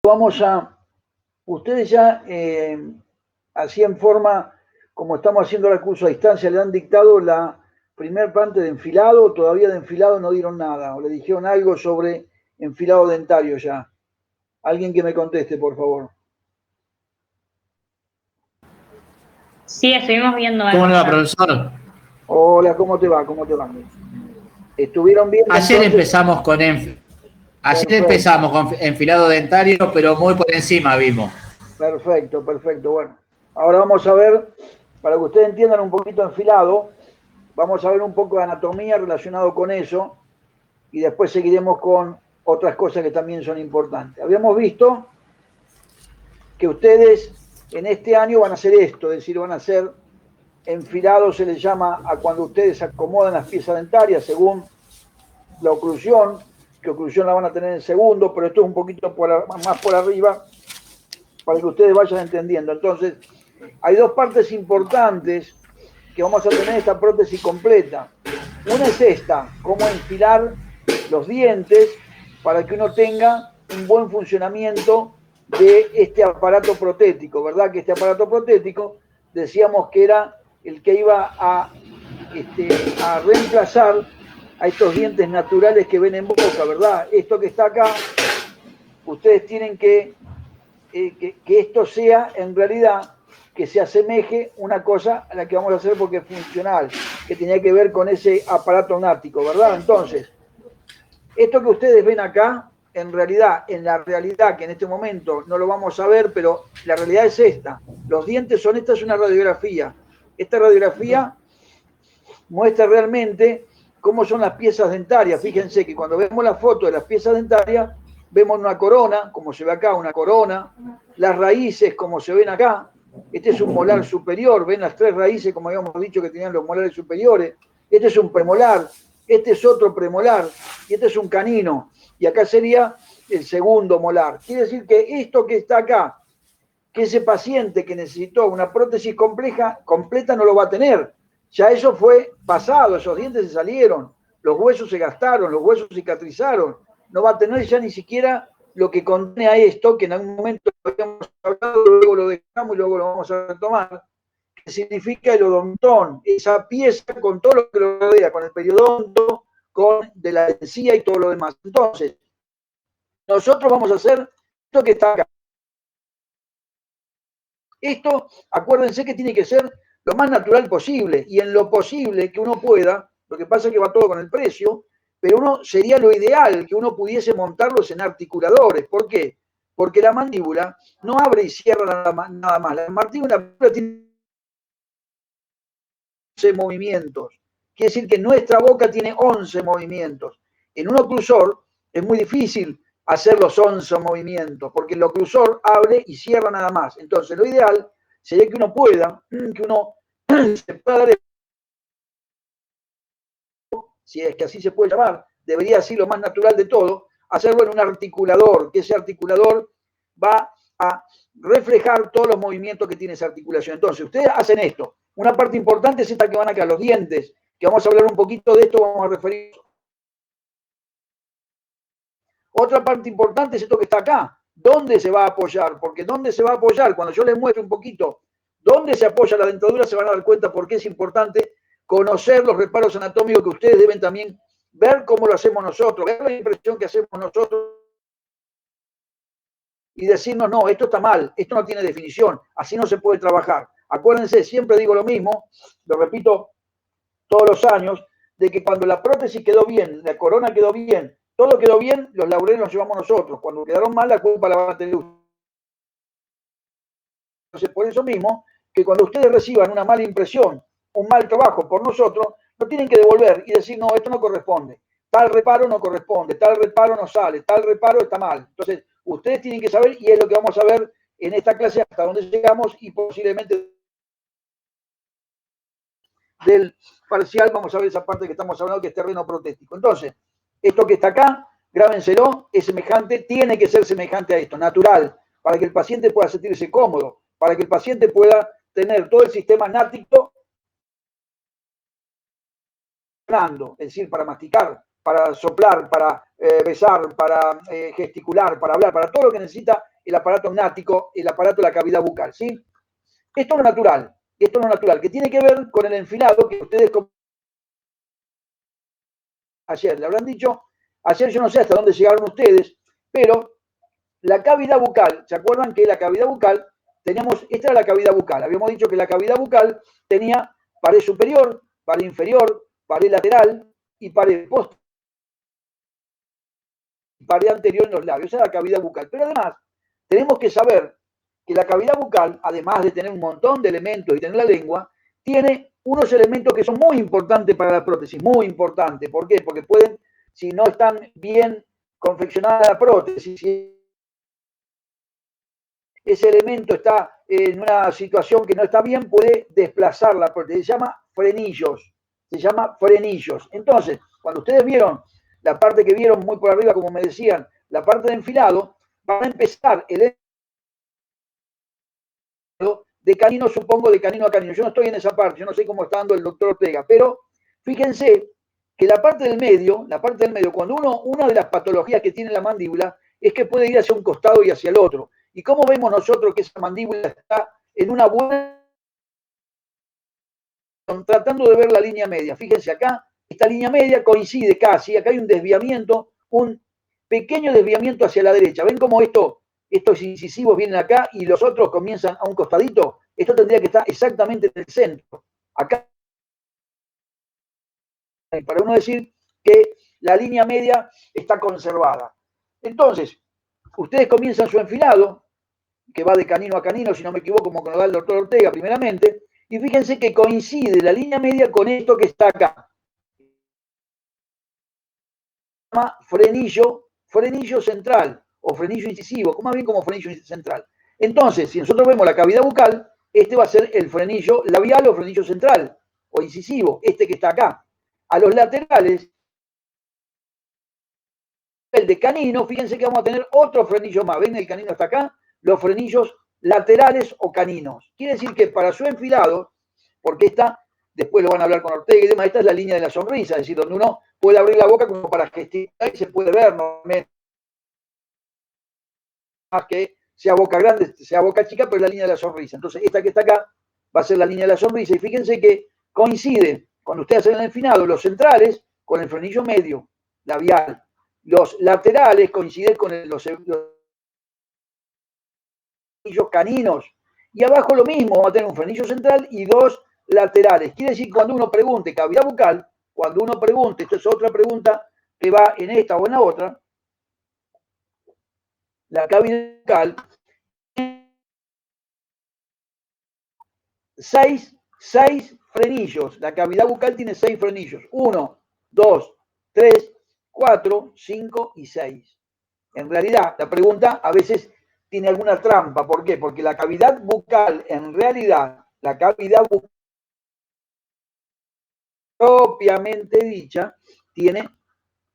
Vamos a, ustedes ya, así en forma, como estamos haciendo el curso a distancia, le han dictado la primer parte de enfilado, todavía de enfilado no dieron nada, o le dijeron algo sobre enfilado dentario ya. Alguien que me conteste, por favor. Sí, estuvimos viendo algo. ¿Cómo le va, ya. profesor? Hola, ¿cómo te va? ¿Cómo te va? ¿Estuvieron viendo Ayer entonces? empezamos con Perfecto, enfilado dentario, pero muy por encima vimos. perfecto, perfecto. Bueno, ahora vamos a ver, para que ustedes entiendan un poquito enfilado, vamos a ver un poco de anatomía relacionado con eso y después seguiremos con otras cosas que también son importantes. Habíamos visto que ustedes en este año van a hacer esto, es decir, van a hacer enfilado, se les llama a cuando ustedes acomodan las piezas dentarias según la oclusión, que oclusión la van a tener en segundo, pero esto es un poquito más por arriba para que ustedes vayan entendiendo. Entonces, hay dos partes importantes que vamos a tener esta prótesis completa. Una es esta, cómo enfilar los dientes para que uno tenga un buen funcionamiento de este aparato protético, ¿verdad? Que este aparato protético decíamos que era el que iba a reemplazar a estos dientes naturales que ven en boca, ¿verdad? Esto que está acá, ustedes tienen que esto sea en realidad que se asemeje una cosa a la que vamos a hacer porque es funcional, que tenía que ver con ese aparato náutico, ¿verdad? Entonces, esto que ustedes ven acá, en la realidad, que en este momento no lo vamos a ver, pero la realidad es esta. Los dientes son, esta es una radiografía. Esta radiografía muestra realmente cómo son las piezas dentarias. Fíjense que cuando vemos la foto de las piezas dentarias, vemos una corona, como se ve acá, una corona, las raíces, como se ven acá. Este es un molar superior, ven las tres raíces, como habíamos dicho que tenían los molares superiores. Este es un premolar, este es otro premolar, y este es un canino. Y acá sería el segundo molar. Quiere decir que esto que está acá, que ese paciente que necesitó una prótesis completa no lo va a tener. Ya eso fue pasado, esos dientes se salieron, los huesos se gastaron, los huesos cicatrizaron. No va a tener ya ni siquiera lo que contiene a esto, que en algún momento habíamos hablado, luego lo dejamos y luego lo vamos a retomar, que significa el odontón, esa pieza con todo lo que lo rodea, con el periodonto, con de la encía y todo lo demás. Entonces, nosotros vamos a hacer esto que está acá. Esto, acuérdense que tiene que ser lo más natural posible y en lo posible que uno pueda, lo que pasa es que va todo con el precio, pero uno sería lo ideal que uno pudiese montarlos en articuladores. ¿Por qué? Porque la mandíbula no abre y cierra nada más. La mandíbula tiene 11 movimientos. Quiere decir que nuestra boca tiene 11 movimientos. En un oclusor es muy difícil hacer los 11 movimientos, porque el oclusor abre y cierra nada más. Entonces, lo ideal sería que uno pueda, que uno se pueda dar, si es que así se puede llamar, debería ser lo más natural de todo, hacerlo en un articulador, que ese articulador va a reflejar todos los movimientos que tiene esa articulación. Entonces, ustedes hacen esto. Una parte importante es esta que van acá, los dientes, que vamos a hablar un poquito de esto, vamos a referir. Otra parte importante es esto que está acá. ¿Dónde se va a apoyar? Porque ¿dónde se va a apoyar? Cuando yo les muestre un poquito dónde se apoya la dentadura, se van a dar cuenta por qué es importante conocer los reparos anatómicos que ustedes deben también ver cómo lo hacemos nosotros, ver la impresión que hacemos nosotros y decirnos, no, esto está mal, esto no tiene definición, así no se puede trabajar. Acuérdense, siempre digo lo mismo, lo repito todos los años, de que cuando la prótesis quedó bien, la corona quedó bien, todo quedó bien, los laureles los llevamos nosotros. Cuando quedaron mal, la culpa la van a tener ustedes. Entonces, por eso mismo, que cuando ustedes reciban una mala impresión, un mal trabajo por nosotros, lo tienen que devolver y decir, no, esto no corresponde. Tal reparo no corresponde, tal reparo no sale, tal reparo está mal. Entonces, ustedes tienen que saber, y es lo que vamos a ver en esta clase hasta donde llegamos y posiblemente del parcial vamos a ver esa parte que estamos hablando que es terreno protético. Entonces, esto que está acá, grábenselo, es semejante, tiene que ser semejante a esto, natural, para que el paciente pueda sentirse cómodo, para que el paciente pueda tener todo el sistema nático funcionando, es decir, para masticar, para soplar, para besar, para gesticular, para hablar, para todo lo que necesita el aparato gnático, el aparato de la cavidad bucal, ¿sí? Esto es lo natural, que tiene que ver con el enfilado que ustedes ayer le habrán dicho, ayer yo no sé hasta dónde llegaron ustedes, pero la cavidad bucal, ¿se acuerdan que la cavidad bucal teníamos, esta era la cavidad bucal, habíamos dicho que la cavidad bucal tenía pared superior, pared inferior, pared lateral y pared posterior, pared anterior en los labios, esa es la cavidad bucal. Pero además, tenemos que saber que la cavidad bucal, además de tener un montón de elementos y tener la lengua, tiene unos elementos que son muy importantes para la prótesis, muy importantes. ¿Por qué? Porque pueden, si no están bien confeccionada la prótesis, si ese elemento está en una situación que no está bien, puede desplazar la prótesis. Se llama frenillos. Entonces, cuando ustedes vieron la parte que vieron muy por arriba, como me decían, la parte de enfilado, van a empezar el de canino, supongo, de canino a canino. Yo no estoy en esa parte, yo no sé cómo está dando el doctor Ortega, pero fíjense que la parte del medio, cuando una de las patologías que tiene la mandíbula es que puede ir hacia un costado y hacia el otro. ¿Y cómo vemos nosotros que esa mandíbula está en una buena, tratando de ver la línea media? Fíjense acá, esta línea media coincide casi, acá hay un desviamiento, un pequeño desviamiento hacia la derecha. ¿Ven cómo estos incisivos vienen acá y los otros comienzan a un costadito? Esto tendría que estar exactamente en el centro. Acá, para uno decir que la línea media está conservada. Entonces, ustedes comienzan su enfilado, que va de canino a canino, si no me equivoco, como lo da el doctor Ortega primeramente, y fíjense que coincide la línea media con esto que está acá. Se llama frenillo central, o frenillo incisivo, más bien como frenillo central. Entonces, si nosotros vemos la cavidad bucal, este va a ser el frenillo labial o frenillo central, o incisivo, este que está acá. A los laterales, el de canino, fíjense que vamos a tener otro frenillo más. ¿Ven? El canino está acá, los frenillos laterales o caninos. Quiere decir que para su enfilado, porque esta, después lo van a hablar con Ortega y demás, esta es la línea de la sonrisa, es decir, donde uno puede abrir la boca como para gesticular y se puede ver normalmente. Más que sea boca grande, sea boca chica, pero es la línea de la sonrisa. Entonces, esta que está acá va a ser la línea de la sonrisa. Y fíjense que coincide, cuando ustedes hacen el enfilado, los centrales con el frenillo medio, labial. Los laterales coinciden con los frenillos caninos. Y abajo lo mismo, vamos a tener un frenillo central y dos laterales. Quiere decir que cuando uno pregunte cavidad bucal, cuando uno pregunte, esto es otra pregunta que va en esta o en la otra, la cavidad bucal, seis frenillos. La cavidad bucal tiene 6 frenillos. 1, 2, 3, 4, 5 y 6. En realidad, la pregunta a veces tiene alguna trampa. ¿Por qué? Porque la cavidad bucal, en realidad, la cavidad bucal propiamente dicha, tiene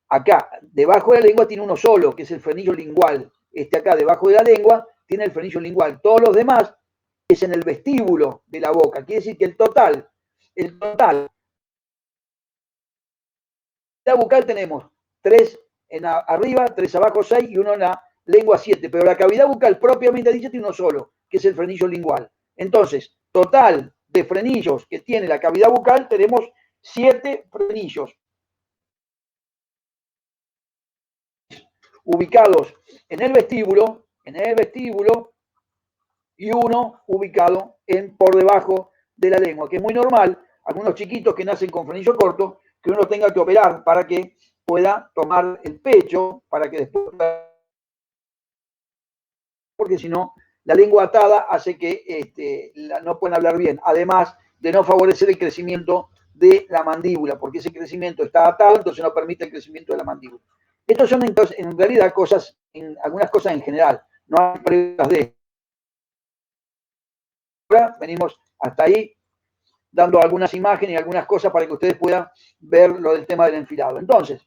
acá, debajo de la lengua tiene uno solo, que es el frenillo lingual. Este acá, debajo de la lengua, tiene el frenillo lingual. Todos los demás es en el vestíbulo de la boca. Quiere decir que el total, la bucal tenemos 3 arriba, 3 abajo, 6 y uno en la lengua 7. Pero la cavidad bucal propiamente dicha tiene uno solo, que es el frenillo lingual. Entonces, total de frenillos que tiene la cavidad bucal, tenemos 7 frenillos ubicados en el vestíbulo y uno ubicado por debajo de la lengua, que es muy normal. Algunos chiquitos que nacen con frenillo corto, que uno tenga que operar para que pueda tomar el pecho, para que después, porque si no, la lengua atada hace que no puedan hablar bien, además de no favorecer el crecimiento de la mandíbula, porque ese crecimiento está atado, entonces no permite el crecimiento de la mandíbula. Estos son entonces, en realidad, algunas cosas en general, no hay pruebas de. Ahora venimos hasta ahí dando algunas imágenes y algunas cosas para que ustedes puedan ver lo del tema del enfilado. Entonces,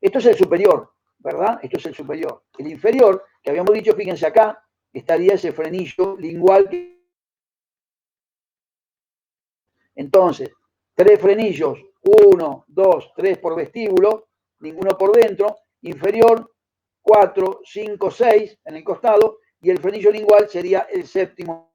esto es el superior, ¿verdad? Esto es el superior. El inferior, que habíamos dicho, fíjense acá, estaría ese frenillo lingual. Entonces, 3 frenillos, 1, 2, 3 por vestíbulo, ninguno por dentro, inferior, 4, 5, 6 en el costado, y el frenillo lingual sería el séptimo.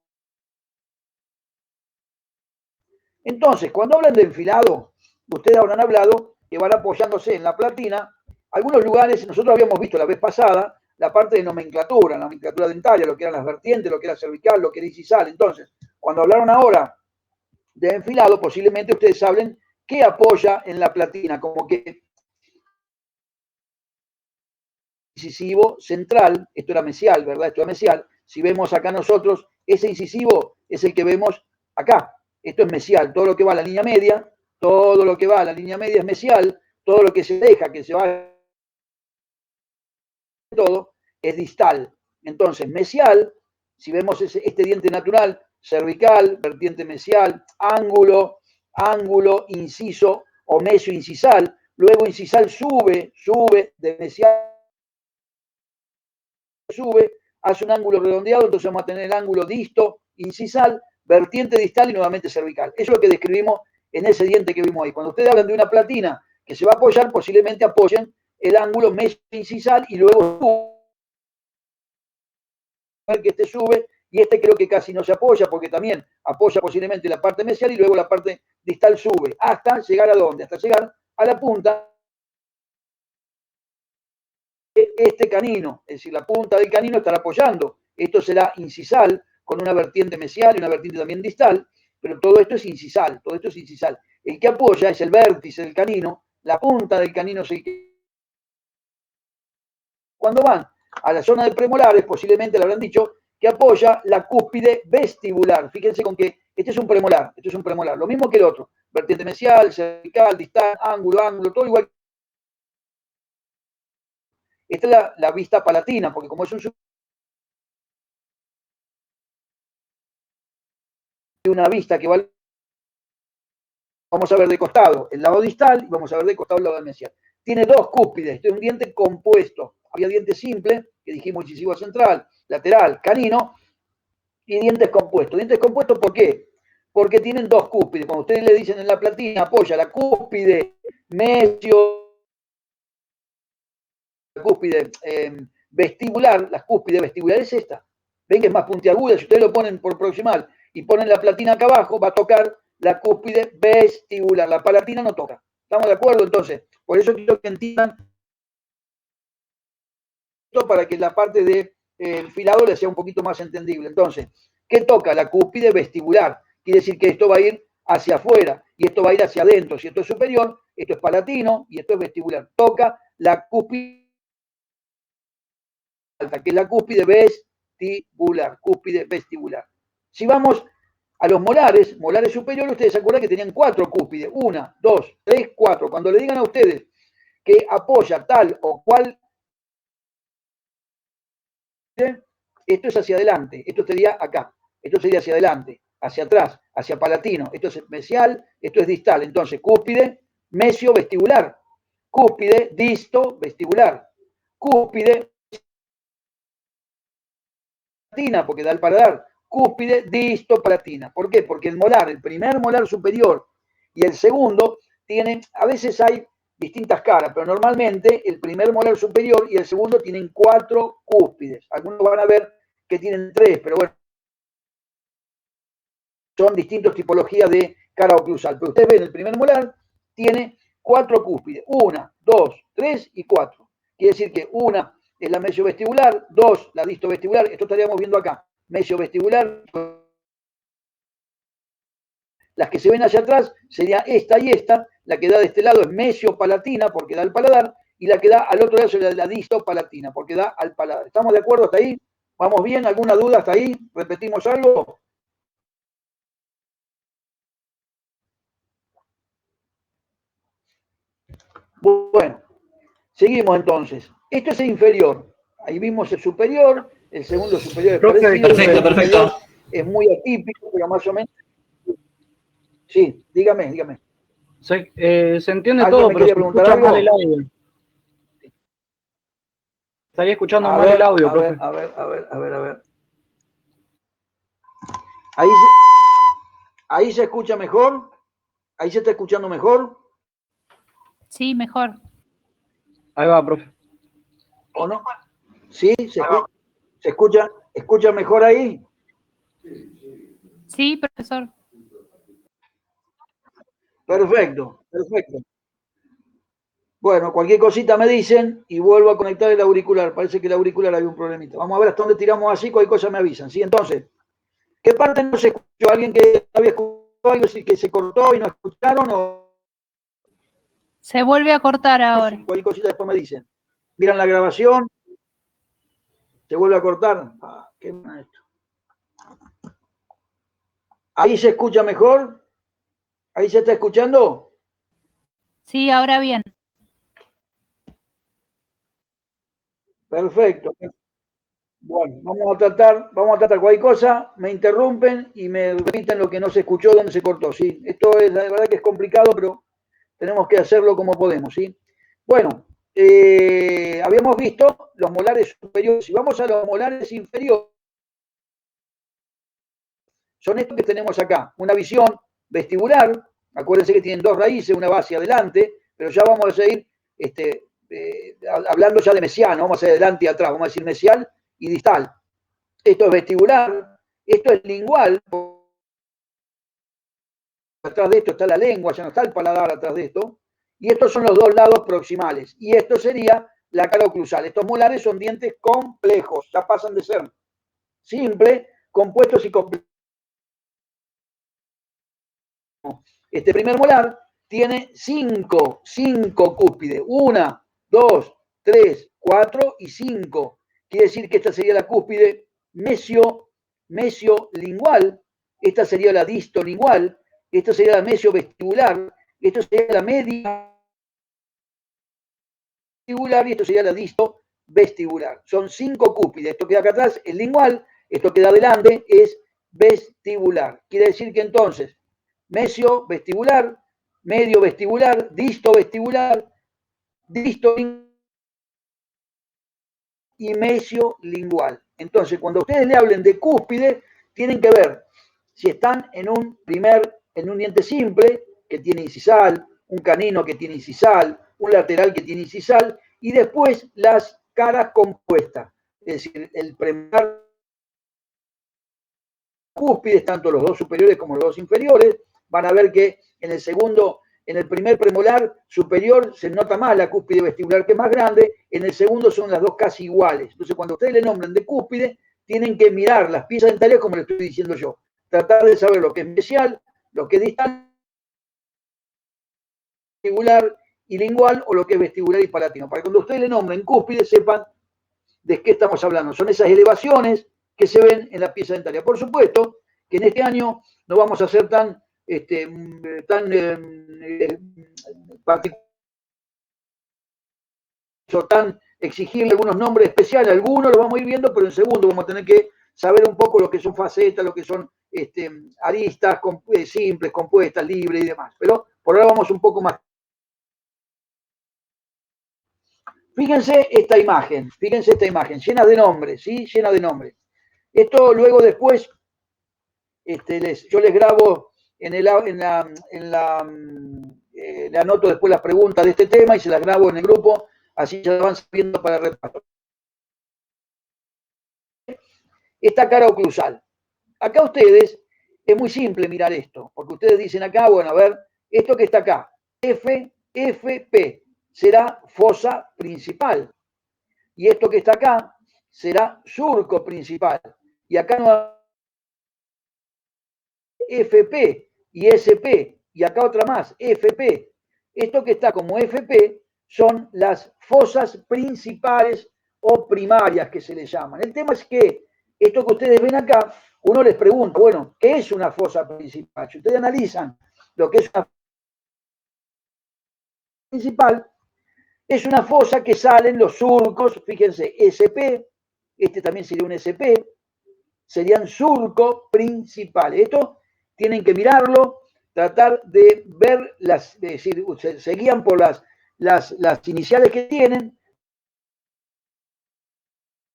Entonces, cuando hablan de enfilado, ustedes habrán hablado que van apoyándose en la platina. Algunos lugares, nosotros habíamos visto la vez pasada, la parte de nomenclatura, la nomenclatura dentaria, lo que eran las vertientes, lo que era cervical, lo que era incisal. Entonces, cuando hablaron ahora de enfilado, posiblemente ustedes hablen qué apoya en la platina, como que incisivo central, esto era mesial, ¿verdad? Esto era mesial. Si vemos acá nosotros, ese incisivo es el que vemos acá. Esto es mesial, todo lo que va a la línea media, todo lo que va a la línea media es mesial, todo lo que se deja, que se va todo, es distal. Entonces, mesial, si vemos este diente natural, cervical, vertiente mesial, ángulo, inciso o mesio incisal, luego incisal sube de mesial, sube, hace un ángulo redondeado, entonces vamos a tener el ángulo disto, incisal, vertiente distal y nuevamente cervical. Eso es lo que describimos en ese diente que vimos ahí. Cuando ustedes hablan de una platina que se va a apoyar, posiblemente apoyen el ángulo mesio incisal y luego que este sube y este creo que casi no se apoya porque también apoya posiblemente la parte mesial y luego la parte distal sube. ¿Hasta llegar a dónde? Hasta llegar a la punta de este canino. Es decir, la punta del canino estará apoyando. Esto será incisal con una vertiente mesial y una vertiente también distal, pero todo esto es incisal, todo esto es incisal. El que apoya es el vértice del canino, la punta del canino es el que... Cuando van a la zona de premolares, posiblemente le habrán dicho que apoya la cúspide vestibular. Fíjense con que este es un premolar, lo mismo que el otro. Vertiente mesial, cervical, distal, ángulo, todo igual. Esta es la vista palatina, porque como es una vista que va, vamos a ver de costado el lado distal y vamos a ver de costado el lado mesial. Tiene dos cúspides, este es un diente compuesto. Había diente simple, que dijimos incisivo central, lateral, canino, y dientes compuestos. Dientes compuestos, ¿por qué? Porque tienen dos cúspides. Cuando ustedes le dicen en la platina, apoya la cúspide mesio, la cúspide vestibular, la cúspide vestibular es esta. Ven que es más puntiaguda, si ustedes lo ponen por proximal y ponen la platina acá abajo, va a tocar la cúspide vestibular. La palatina no toca. ¿Estamos de acuerdo? Entonces, por eso quiero que entiendan esto para que la parte del enfilado les sea un poquito más entendible. Entonces, ¿qué toca? La cúspide vestibular. Quiere decir que esto va a ir hacia afuera y esto va a ir hacia adentro. Si esto es superior, esto es palatino y esto es vestibular. Toca la cúspide alta, que es la cúspide vestibular. Si vamos a los molares superiores, ustedes se acuerdan que tenían 4 cúspides. 1, 2, 3, 4. Cuando le digan a ustedes que apoya tal o cual, esto es hacia adelante, esto sería acá, esto sería hacia adelante, hacia atrás, hacia palatino, esto es mesial, esto es distal. Entonces, cúspide mesio vestibular, cúspide disto vestibular, cúspide palatina, porque da el paladar, cúspide disto palatina. ¿Por qué? Porque el molar, el primer molar superior y el segundo tienen, a veces hay distintas caras, pero normalmente el primer molar superior y el segundo tienen 4 cúspides. Algunos van a ver que tienen 3, pero bueno, son distintas tipologías de cara oclusal. Pero ustedes ven, el primer molar tiene 4 cúspides. 1, 2, 3 y 4. Quiere decir que una es la mesio vestibular, 2 la disto vestibular. Esto estaríamos viendo acá. Mesio vestibular. Las que se ven hacia atrás sería esta y esta. La que da de este lado es mesio palatina porque da al paladar. Y la que da al otro lado es la disto palatina porque da al paladar. ¿Estamos de acuerdo hasta ahí? ¿Vamos bien? ¿Alguna duda hasta ahí? ¿Repetimos algo? Bueno, seguimos entonces. Esto es el inferior. Ahí vimos el superior, el segundo superior es parecido. Perfecto. Es muy atípico, pero más o menos. Sí, dígame. Se entiende todo, pero se escucha mal el audio. Estaría escuchando mal el audio, profe. A ver. Ahí se escucha mejor. Ahí se está escuchando mejor. Sí, mejor. Ahí va, profe. ¿O no? ¿Sí? ¿Se escucha? ¿Escucha mejor ahí? Sí, profesor. Perfecto, perfecto. Bueno, cualquier cosita me dicen y vuelvo a conectar el auricular. Parece que el auricular hay un problemita. Vamos a ver hasta dónde tiramos así, cualquier cosa me avisan. ¿Sí? Entonces, ¿qué parte no se escuchó? ¿Alguien que había escuchado algo que se cortó y no escucharon? ¿O Se vuelve a cortar ahora. cualquier cosita después me dicen? Miran la grabación, se vuelve a cortar. Ah, qué mal esto. ¿Ahí se escucha mejor? ¿Ahí se está escuchando? Sí, ahora bien. Perfecto. Bueno, vamos a tratar cualquier cosa, me interrumpen y me repiten lo que no se escuchó, donde se cortó, ¿sí? Esto es, la verdad que es complicado, pero tenemos que hacerlo como podemos, ¿sí? Bueno, habíamos visto los molares superiores. Si vamos a los molares inferiores, son estos que tenemos acá. Una visión vestibular, acuérdense que tienen dos raíces, una va hacia adelante, pero ya vamos a seguir hablando ya de mesiano, vamos hacia adelante y atrás, vamos a decir mesial y distal. Esto es vestibular, esto es lingual. Atrás de esto está la lengua, ya no está el paladar atrás de esto. Y estos son los dos lados proximales. Y esto sería la cara oclusal. Estos molares son dientes complejos, ya pasan de ser simples, compuestos y complejos. Este primer molar tiene cinco cúspides. 1, 2, 3, 4 y 5. Quiere decir que esta sería la cúspide mesiolingual, esta sería la distolingual, esta sería la mesiovestibular, esto sería la media vestibular y esto sería la distovestibular. Son 5 cúspides. Esto queda acá atrás es lingual, esto queda adelante es vestibular. Quiere decir que entonces mesio vestibular, medio vestibular, disto y mesiolingual. Entonces, cuando ustedes le hablen de cúspide, tienen que ver si están en un diente simple que tiene incisal, un canino que tiene incisal, un lateral que tiene incisal, y después las caras compuestas. Es decir, el premolar cúspides, tanto los dos superiores como los dos inferiores, van a ver que en el primer premolar superior se nota más la cúspide vestibular que es más grande, en el segundo son las dos casi iguales. Entonces, cuando ustedes le nombren de cúspide, tienen que mirar las piezas dentarias como le estoy diciendo yo. Tratar de saber lo que es mesial, lo que es distal, vestibular y lingual, o lo que es vestibular y palatino. Para que cuando ustedes le nombren cúspide, sepan de qué estamos hablando. Son esas elevaciones que se ven en la pieza dentaria. Por supuesto que en este año no vamos a ser tan exigible algunos nombres especiales. Algunos los vamos a ir viendo, pero en segundo vamos a tener que saber un poco lo que son facetas, lo que son aristas simples, compuestas, libres y demás. Pero por ahora vamos un poco más. Fíjense esta imagen, llena de nombres, ¿sí? Llena de nombres. Esto luego después, yo les grabo le anoto después las preguntas de este tema y se las grabo en el grupo, así ya van sabiendo para el repaso. Esta cara oclusal. Acá ustedes, es muy simple mirar esto, porque ustedes dicen acá, bueno, a ver, esto que está acá, FP, será fosa principal. Y esto que está acá será surco principal. Y acá no FP y SP, y acá otra más, FP. Esto que está como FP son las fosas principales o primarias que se le llaman. El tema es que esto que ustedes ven acá, uno les pregunta, bueno, ¿qué es una fosa principal? Si ustedes analizan lo que es una fosa principal, es una fosa que salen los surcos, fíjense, SP, este también sería un SP, serían surco principales. Esto tienen que mirarlo, tratar de ver es decir, se guían por las iniciales que tienen,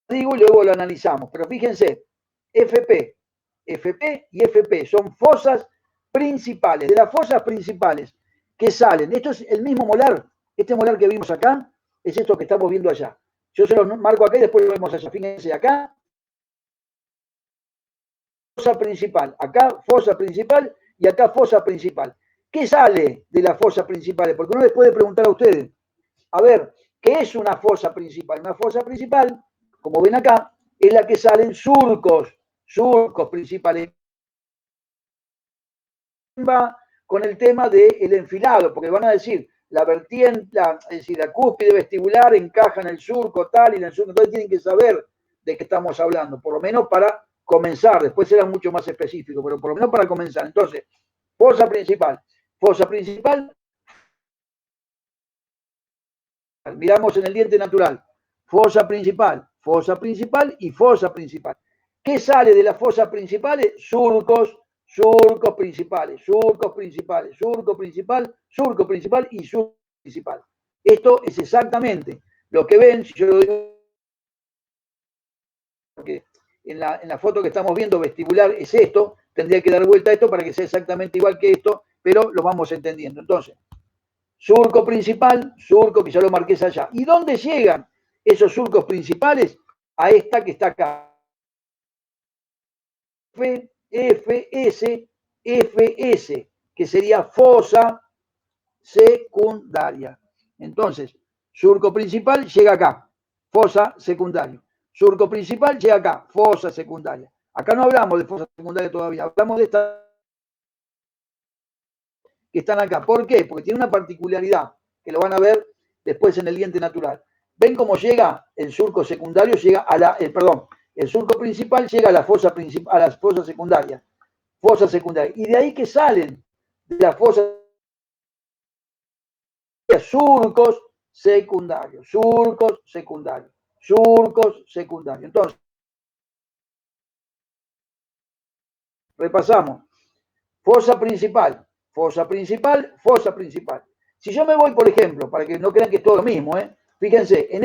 digo, y luego lo analizamos. Pero fíjense, FP y FP son fosas principales. De las fosas principales que salen, esto es el mismo molar, este molar que vimos acá, es esto que estamos viendo allá. Yo se lo marco acá y después lo vemos allá. Fíjense acá, fosa principal. Acá fosa principal y acá fosa principal. ¿Qué sale de las fosas principales? Porque uno les puede preguntar a ustedes, a ver, ¿qué es una fosa principal? Una fosa principal, como ven acá, es la que salen surcos principales. Va con el tema del enfilado, porque van a decir, la vertiente, es decir, la cúspide vestibular encaja en el surco tal y en el surco, entonces tienen que saber de qué estamos hablando, por lo menos para comenzar, después será mucho más específico, pero por lo menos para comenzar. Entonces, fosa principal, miramos en el diente natural, fosa principal y fosa principal. ¿Qué sale de las fosas principales? Surcos principales, surco principal y surco principal. Esto es exactamente lo que ven, si yo lo digo, porque en la foto que estamos viendo vestibular es esto, tendría que dar vuelta a esto para que sea exactamente igual que esto, pero lo vamos entendiendo. Entonces, surco principal, surco que ya lo marqué allá. ¿Y dónde llegan esos surcos principales? A esta que está acá. FS, que sería fosa secundaria. Entonces, surco principal llega acá, fosa secundaria. Surco principal llega acá, fosa secundaria. Acá no hablamos de fosa secundaria todavía, hablamos de esta que están acá. ¿Por qué? Porque tiene una particularidad que lo van a ver después en el diente natural. ¿Ven cómo llega el surco secundario? Llega a el surco principal llega a la fosa principal, a la fosa secundaria. Fosa secundaria. Y de ahí que salen de la fosa surcos secundarios. Entonces, repasamos. Fosa principal. Si yo me voy, por ejemplo, para que no crean que es todo lo mismo, fíjense, en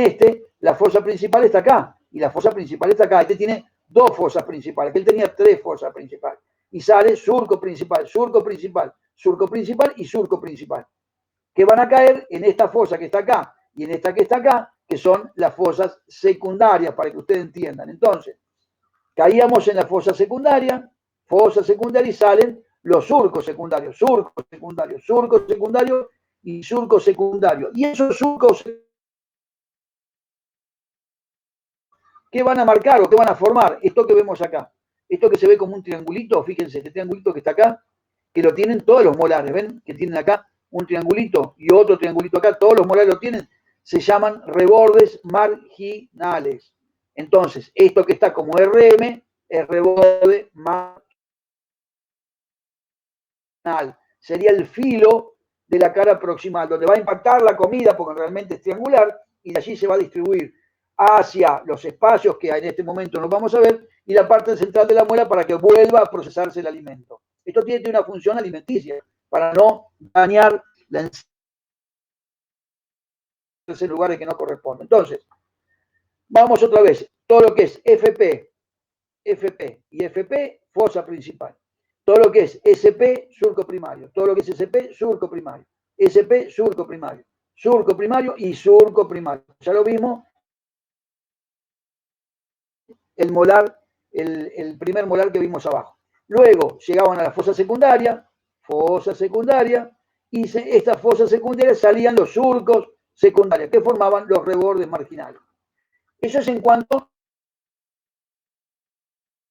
la fosa principal está acá y la fosa principal está acá. Este tiene dos fosas principales, él tenía tres fosas principales. Y sale surco principal y surco principal. Que van a caer en esta fosa que está acá y en esta que está acá, que son las fosas secundarias, para que ustedes entiendan. Entonces, caíamos en la fosa secundaria y salen los surcos secundarios y surcos secundarios. Y esos surcos, ¿qué van a marcar o qué van a formar? Esto que vemos acá. Esto que se ve como un triangulito, fíjense, este triangulito que está acá, que lo tienen todos los molares, ¿ven? Que tienen acá un triangulito y otro triangulito acá, todos los molares lo tienen, se llaman rebordes marginales. Entonces, esto que está como RM es reborde marginal. Sería el filo de la cara proximal, donde va a impactar la comida, porque realmente es triangular, y de allí se va a distribuir hacia los espacios que en este momento no vamos a ver, y la parte central de la muela para que vuelva a procesarse el alimento. Esto tiene una función alimenticia, para no dañar la en lugares que no corresponden. Entonces, vamos otra vez. Todo lo que es FP y FP, fosa principal. Todo lo que es SP, surco primario. Todo lo que es SP, surco primario. SP, surco primario. Surco primario y surco primario. Ya lo vimos. El molar, el primer molar que vimos abajo. Luego llegaban a la fosa secundaria, y estas fosas secundarias salían los surcos secundarios, que formaban los rebordes marginales. Eso es en cuanto a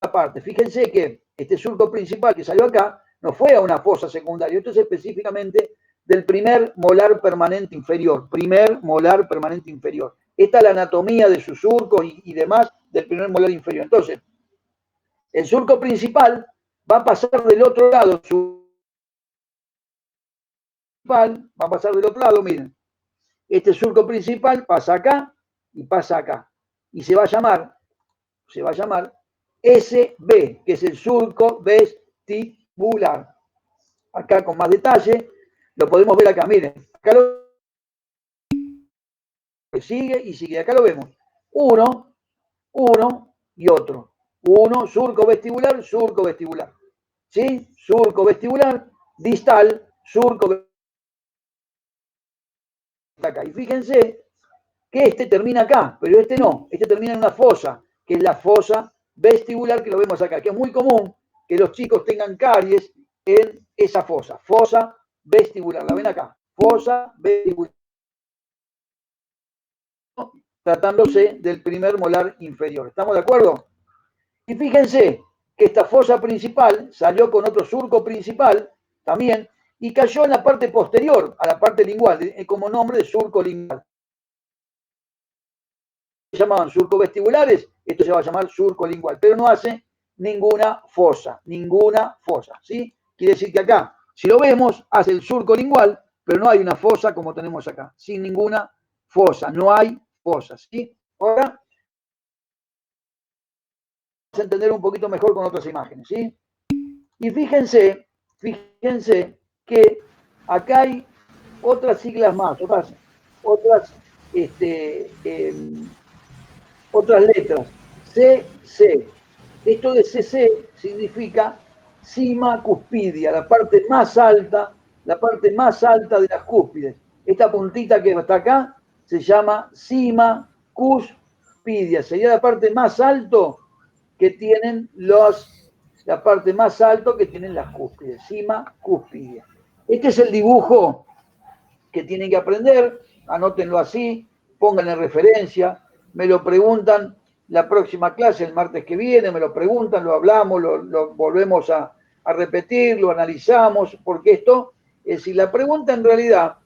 la parte. Fíjense que este surco principal que salió acá no fue a una fosa secundaria, esto es específicamente del primer molar permanente inferior. Esta es la anatomía de sus surcos y demás del primer molar inferior. Entonces, el surco principal va a pasar del otro lado, miren. Este surco principal pasa acá y pasa acá. Y se va a llamar SB, que es el surco vestibular. Acá con más detalle, lo podemos ver acá, miren. Acá lo sigue y sigue. Acá lo vemos. Uno y otro. Uno, surco vestibular. ¿Sí? Surco vestibular, distal, surco vestibular. Acá. Y fíjense que este termina acá, pero este no. Este termina en una fosa, que es la fosa vestibular, que lo vemos acá, que es muy común que los chicos tengan caries en esa fosa vestibular. La ven acá, fosa vestibular, tratándose del primer molar inferior. ¿Estamos de acuerdo? Y fíjense que esta fosa principal salió con otro surco principal también y cayó en la parte posterior, a la parte lingual, como nombre de surco lingual. Se llamaban surcos vestibulares, esto se va a llamar surco lingual, pero no hace ninguna fosa, ¿sí? Quiere decir que acá, si lo vemos, hace el surco lingual, pero no hay una fosa como tenemos acá, sin ninguna fosa, no hay fosa, ¿sí? Ahora vamos a entender un poquito mejor con otras imágenes, ¿sí? Y fíjense que acá hay otras siglas más, otras letras. CC. Esto de CC significa cima cuspidia, la parte más alta de las cúspides. Esta puntita que está acá se llama cima cuspidia. Sería la parte más alto que tienen las cúspides, cima cuspidia. Este es el dibujo que tienen que aprender, anótenlo así, pónganle referencia, me lo preguntan la próxima clase, el martes que viene, me lo preguntan, lo hablamos, lo volvemos a repetir, lo analizamos, porque esto, si la pregunta en realidad,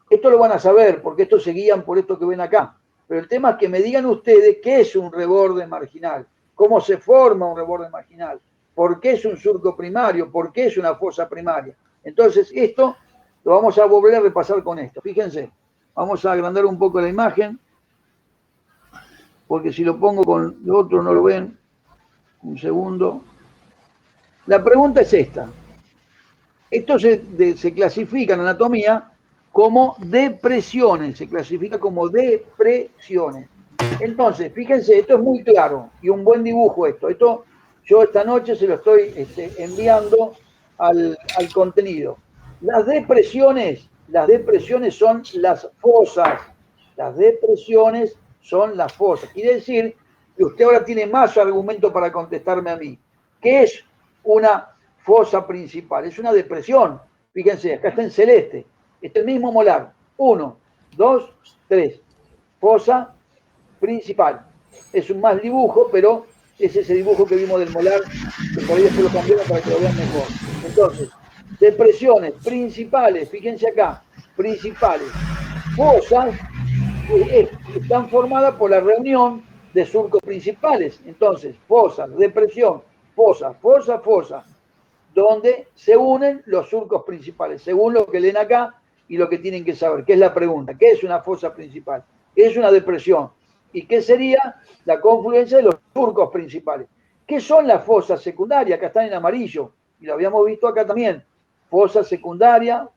esto lo van a saber, porque esto se guían por esto que ven acá, pero el tema es que me digan ustedes qué es un reborde marginal, cómo se forma un reborde marginal, por qué es un surco primario, por qué es una fosa primaria. Entonces, esto lo vamos a volver a repasar con esto. Fíjense, vamos a agrandar un poco la imagen, porque si lo pongo con lo otro no lo ven. Un segundo. La pregunta es esta. Esto se clasifica en anatomía como depresiones, se clasifica como depresiones. Entonces, fíjense, esto es muy claro y un buen dibujo esto. Esto yo esta noche se lo estoy enviando al contenido. Las depresiones son las fosas. Las depresiones son las fosas. Quiere decir que usted ahora tiene más argumento para contestarme a mí. ¿Qué es una fosa principal? Es una depresión. Fíjense, acá está en celeste. Este es el mismo molar. 1, 2, 3. Fosa principal. Es un mal dibujo, pero es ese dibujo que vimos del molar, que por ahí después lo cambiamos para que lo vean mejor. Entonces, depresiones principales, fíjense acá, principales. Fosas están formadas por la reunión de surcos principales. Entonces, fosas, depresión, fosa, donde se unen los surcos principales, según lo que leen acá y lo que tienen que saber, que es la pregunta. ¿Qué es una fosa principal? ¿Qué es una depresión? ¿Y qué sería la confluencia de los surcos principales? ¿Qué son las fosas secundarias? Acá están en amarillo, y lo habíamos visto acá también. Fosa secundaria.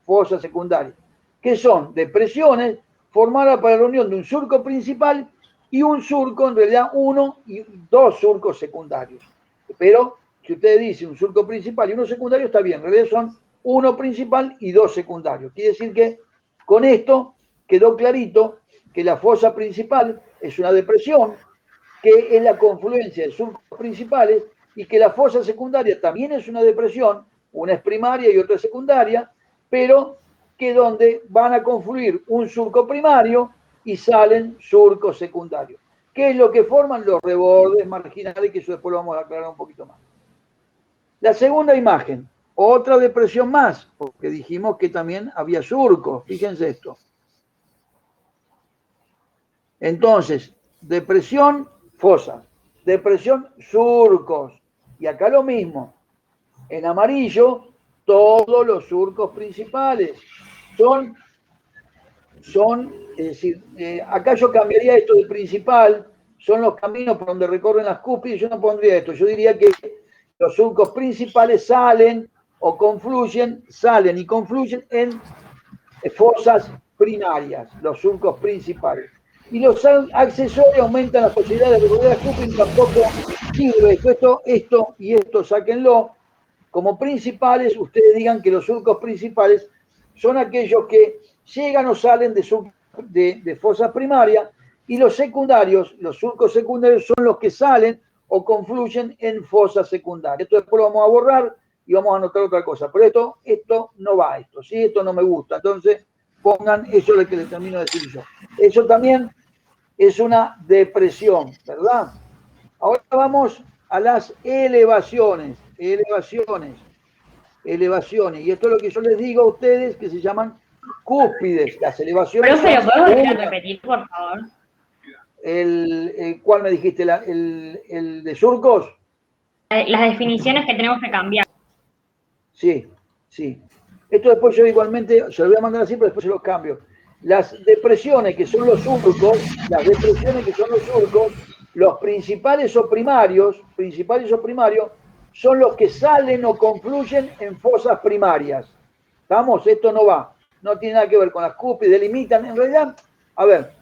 ¿Qué son? Depresiones formadas por la reunión de un surco principal y un surco, en realidad uno y dos surcos secundarios. Pero si usted dice un surco principal y uno secundario, está bien. En realidad son uno principal y dos secundarios. Quiere decir que con esto quedó clarito que la fosa principal es una depresión, que es la confluencia de surcos principales, y que la fosa secundaria también es una depresión, una es primaria y otra es secundaria, pero que donde van a confluir un surco primario y salen surcos secundarios. ¿Qué es lo que forman? Los rebordes marginales, que eso después lo vamos a aclarar un poquito más. La segunda imagen, otra depresión más, porque dijimos que también había surcos. Fíjense esto. Entonces, depresión, fosas. Depresión, surcos. Y acá lo mismo. En amarillo, todos los surcos principales. Es decir, acá yo cambiaría esto de principal, son los caminos por donde recorren las cúspides, yo no pondría esto, yo diría que los surcos principales salen y confluyen en fosas primarias, los surcos principales. Y los accesorios aumentan las posibilidades de recorrer las cúspides, tampoco sirve esto, sáquenlo. Como principales, ustedes digan que los surcos principales son aquellos que llegan o salen de fosas primarias, y los secundarios, los surcos secundarios, son los que salen o confluyen en fosas secundarias. Esto después lo vamos a borrar y vamos a anotar otra cosa. Pero esto no va, ¿sí? Esto no me gusta. Entonces, pongan eso lo que les termino de decir yo. Eso también es una depresión, ¿verdad? Ahora vamos a las elevaciones. Elevaciones. Y esto es lo que yo les digo a ustedes, que se llaman cúspides. Las elevaciones. Profe, ¿lo podemos volver a repetir, por favor? ¿Cuál me dijiste? ¿El de surcos? Las definiciones que tenemos que cambiar. Sí. Esto después yo igualmente, se lo voy a mandar así, pero después se los cambio. Las depresiones que son los surcos, los principales o primarios, son los que salen o confluyen en fosas primarias. ¿Estamos? Esto no va. No tiene nada que ver con las cúspides, delimitan. En realidad, a ver.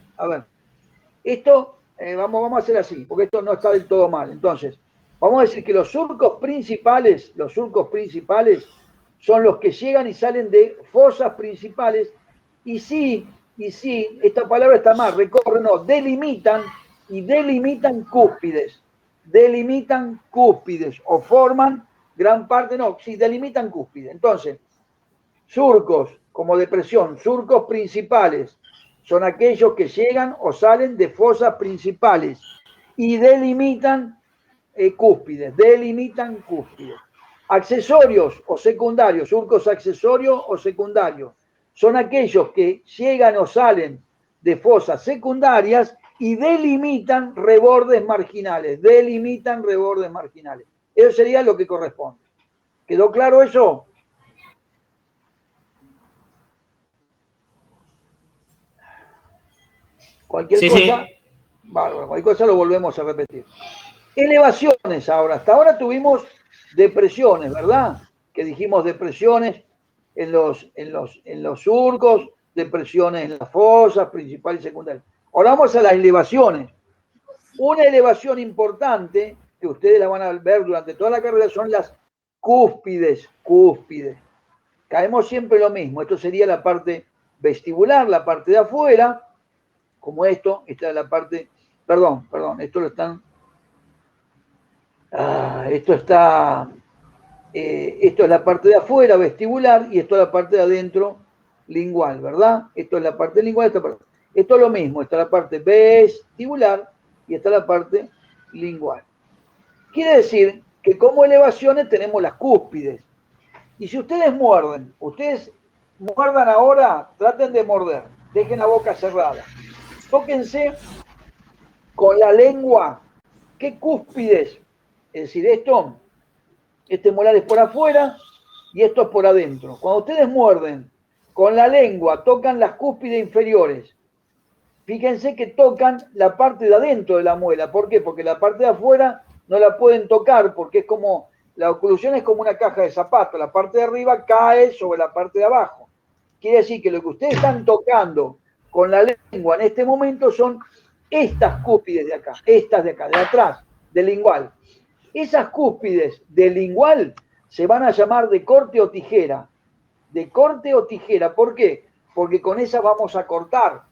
Esto, vamos a hacer así, porque esto no está del todo mal. Entonces, vamos a decir que los surcos principales son los que llegan y salen de fosas principales. Y sí, esta palabra está mal, recorren, no, delimitan cúspides. Delimitan cúspides o forman gran parte, delimitan cúspides. Entonces, surcos como depresión, surcos principales, son aquellos que llegan o salen de fosas principales y delimitan cúspides. Accesorios o secundarios, surcos accesorios o secundarios, son aquellos que llegan o salen de fosas secundarias y delimitan rebordes marginales. Eso sería lo que corresponde. ¿Quedó claro eso? Cualquier cosa, bárbaro, cualquier cosa lo volvemos a repetir. Elevaciones ahora. Hasta ahora tuvimos depresiones, ¿verdad? Que dijimos depresiones en los surcos, depresiones en las fosas principales y secundarias. Ahora vamos a las elevaciones. Una elevación importante, que ustedes la van a ver durante toda la carrera, son las cúspides. Caemos siempre lo mismo. Esto sería la parte vestibular, la parte de afuera, como esta es la parte, perdón, esto lo están, esto es la parte de afuera, vestibular, y esto es la parte de adentro, lingual, ¿verdad? Esto es la parte lingual, esto es lo mismo, esta es la parte vestibular y esta es la parte lingual. Quiere decir que como elevaciones tenemos las cúspides. Y si ustedes muerdan ahora, traten de morder, dejen la boca cerrada. Tóquense con la lengua. ¿Qué cúspides? Es decir, este molar es por afuera y esto es por adentro. Cuando ustedes muerden con la lengua, tocan las cúspides inferiores. Fíjense que tocan la parte de adentro de la muela. ¿Por qué? Porque la parte de afuera no la pueden tocar porque es como, la oclusión es como una caja de zapatos. La parte de arriba cae sobre la parte de abajo. Quiere decir que lo que ustedes están tocando con la lengua en este momento son estas cúspides de acá, estas de acá, de atrás, del lingual. Esas cúspides del lingual se van a llamar de corte o tijera. De corte o tijera, ¿por qué? Porque con esas vamos a cortar.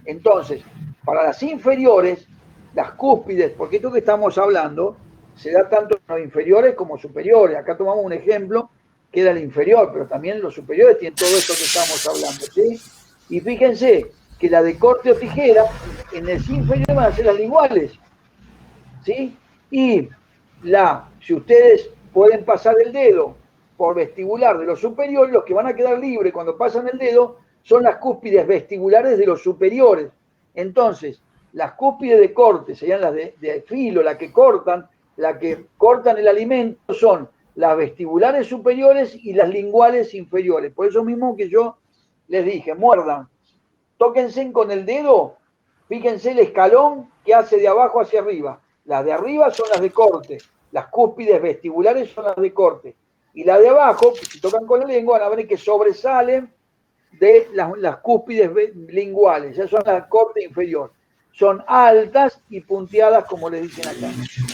Entonces, para las inferiores, las cúspides, porque esto que estamos hablando se da tanto en los inferiores como superiores. Acá tomamos un ejemplo que era el inferior, pero también los superiores tienen todo esto que estamos hablando, ¿sí? Y fíjense que la de corte o tijera, en el inferior van a ser las linguales, ¿sí? Y si ustedes pueden pasar el dedo por vestibular de los superiores, los que van a quedar libres cuando pasan el dedo son las cúspides vestibulares de los superiores. Entonces, las cúspides de corte serían las de filo, las que cortan el alimento, son las vestibulares superiores y las linguales inferiores. Por eso mismo que yo les dije, muerdan, tóquense con el dedo, fíjense el escalón que hace de abajo hacia arriba. Las de arriba son las de corte, las cúspides vestibulares son las de corte. Y las de abajo, si tocan con la lengua, van a ver que sobresalen de las cúspides linguales, ya son las corte inferior. Son altas y punteadas, como les dicen acá.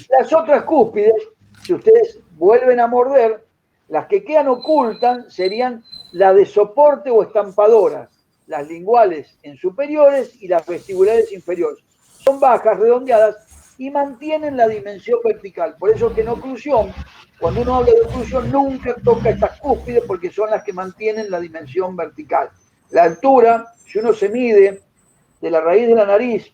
Las otras cúspides, si ustedes vuelven a morder, las que quedan ocultas serían las de soporte o estampadoras, las linguales en superiores y las vestibulares inferiores. Son bajas, redondeadas, y mantienen la dimensión vertical. Por eso que en oclusión, cuando uno habla de oclusión, nunca toca estas cúspides porque son las que mantienen la dimensión vertical. La altura, si uno se mide de la raíz de la nariz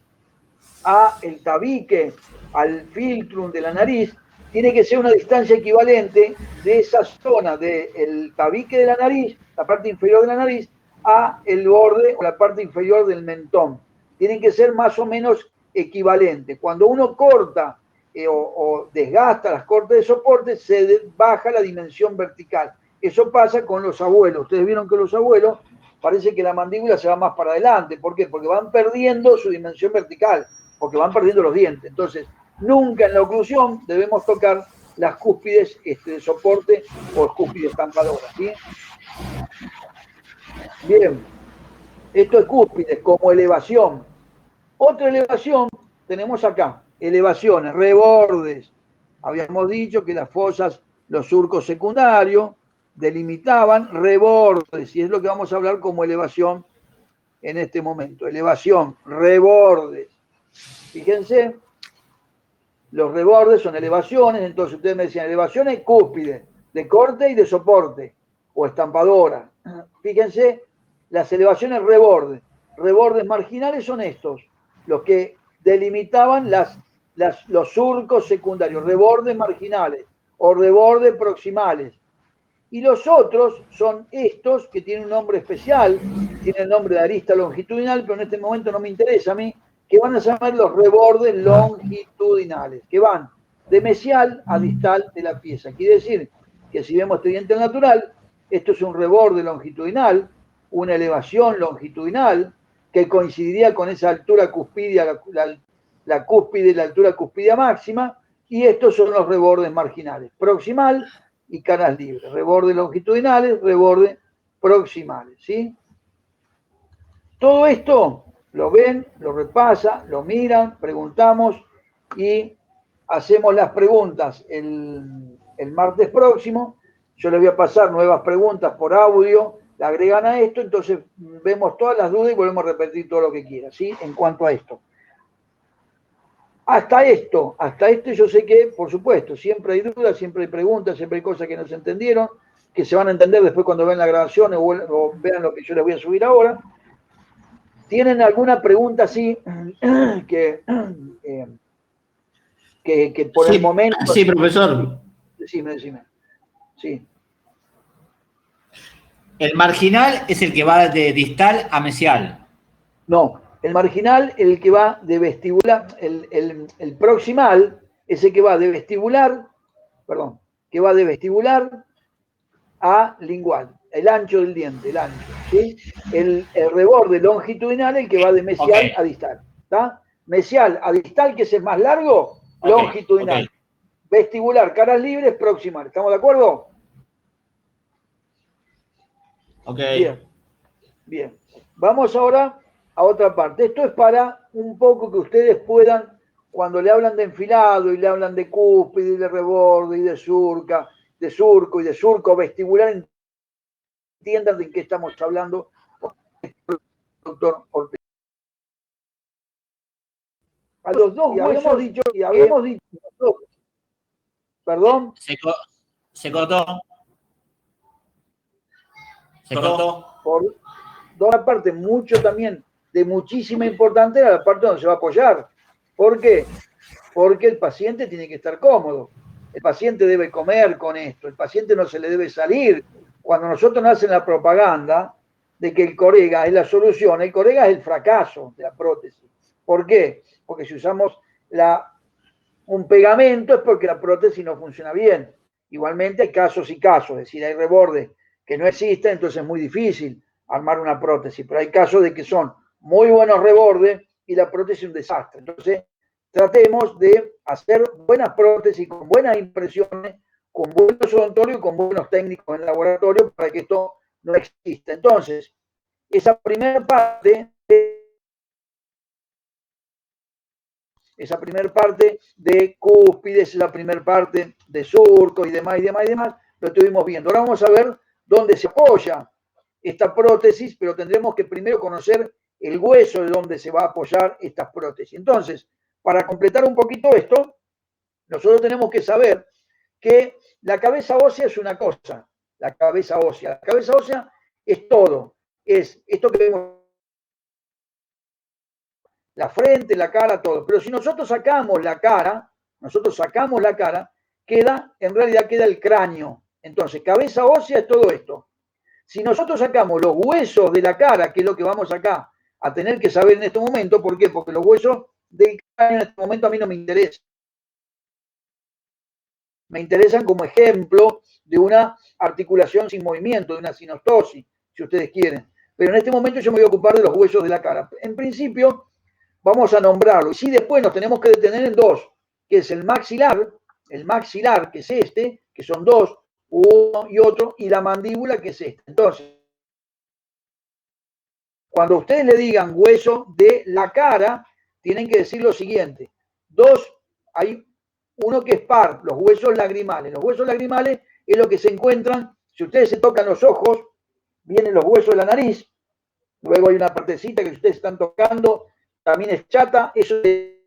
a el tabique, al filtrum de la nariz, tiene que ser una distancia equivalente de esa zona del tabique de la nariz, la parte inferior de la nariz, a el borde o la parte inferior del mentón. Tienen que ser más o menos equivalentes. Cuando uno corta o desgasta las cortes de soporte, se baja la dimensión vertical. Eso pasa con los abuelos. Ustedes vieron que los abuelos parece que la mandíbula se va más para adelante. ¿Por qué? Porque van perdiendo su dimensión vertical, porque van perdiendo los dientes. Entonces, nunca en la oclusión debemos tocar las cúspides de soporte o cúspides estampadoras, ¿sí? Bien, esto es cúspides como elevación. Otra elevación tenemos acá, elevaciones, rebordes. Habíamos dicho que las fosas, los surcos secundarios, delimitaban rebordes, y es lo que vamos a hablar como elevación en este momento. Elevación, rebordes. Fíjense, los rebordes son elevaciones, entonces ustedes me decían elevaciones cúspides, de corte y de soporte, o estampadora. Fíjense, las elevaciones rebordes. Rebordes marginales son estos, los que delimitaban los surcos secundarios, rebordes marginales o rebordes proximales. Y los otros son estos que tienen un nombre especial, tienen el nombre de arista longitudinal, pero en este momento no me interesa a mí, que van a llamar los rebordes longitudinales, que van de mesial a distal de la pieza. Quiere decir que si vemos este diente natural, esto es un reborde longitudinal, una elevación longitudinal, que coincidiría con esa altura cuspidia, la cúspide, la altura cuspidia máxima, y estos son los rebordes marginales, proximal y caras libres, rebordes longitudinales, rebordes proximales, ¿sí? Todo esto lo ven, lo repasan, lo miran, preguntamos y hacemos las preguntas el martes próximo. Yo les voy a pasar nuevas preguntas por audio, le agregan a esto, entonces vemos todas las dudas y volvemos a repetir todo lo que quiera, ¿sí? En cuanto a esto. Hasta esto yo sé que, por supuesto, siempre hay dudas, siempre hay preguntas, siempre hay cosas que no se entendieron, que se van a entender después cuando vean la grabación o vean lo que yo les voy a subir ahora. ¿Tienen alguna pregunta así que por Sí, el momento... sí, profesor. Decime. Sí. El marginal es el que va de distal a mesial. No, el marginal, el que va de vestibular, el proximal es el que va de vestibular, a lingual, el ancho del diente, el ancho, ¿sí? El reborde longitudinal, el que va de mesial a distal, ¿está? Mesial a distal, que ese es más largo, longitudinal. Vestibular, caras libres, proximal. ¿Estamos de acuerdo? Ok. Bien. Vamos ahora a otra parte. Esto es para un poco que ustedes puedan, cuando le hablan de enfilado y le hablan de cúspide y de reborde y de surco y de surco vestibular, entiendan de qué estamos hablando, doctor Ortega. A los dos, y habíamos dicho, perdón. Se cortó. Por una parte, mucho también, de muchísima importancia, era la parte donde se va a apoyar. ¿Por qué? Porque el paciente tiene que estar cómodo. El paciente debe comer con esto. El paciente no se le debe salir. Cuando nosotros nos hacen la propaganda de que el corega es la solución, el corega es el fracaso de la prótesis. ¿Por qué? Porque si usamos un pegamento es porque la prótesis no funciona bien. Igualmente hay casos y casos, es decir, hay rebordes que no existen, entonces es muy difícil armar una prótesis, pero hay casos de que son muy buenos rebordes y la prótesis es un desastre. Entonces, tratemos de hacer buenas prótesis con buenas impresiones, con buenos odontólogos y con buenos técnicos en el laboratorio para que esto no exista. Entonces, esa primera parte de cúspides, la primera parte de surco y demás, lo estuvimos viendo. Ahora vamos a ver dónde se apoya esta prótesis, pero tendremos que primero conocer el hueso de donde se va a apoyar estas prótesis. Entonces, para completar un poquito esto, nosotros tenemos que saber que la cabeza ósea es una cosa, la cabeza ósea es todo, es esto que vemos, la frente, la cara, todo. Pero si nosotros sacamos la cara, en realidad queda el cráneo. Entonces, cabeza ósea es todo esto. Si nosotros sacamos los huesos de la cara, que es lo que vamos acá a tener que saber en este momento, ¿por qué? Porque los huesos del cráneo en este momento a mí no me interesan. Me interesan como ejemplo de una articulación sin movimiento, de una sinostosis, si ustedes quieren. Pero en este momento yo me voy a ocupar de los huesos de la cara. En principio, vamos a nombrarlo. Y sí, después nos tenemos que detener en dos, que es el maxilar, que es este, que son dos, uno y otro, y la mandíbula, que es esta. Entonces, cuando ustedes le digan hueso de la cara, tienen que decir lo siguiente. Dos, hay uno que es par, los huesos lagrimales. Los huesos lagrimales es lo que se encuentran, si ustedes se tocan los ojos, vienen los huesos de la nariz, luego hay una partecita que ustedes están tocando, también es chata, eso es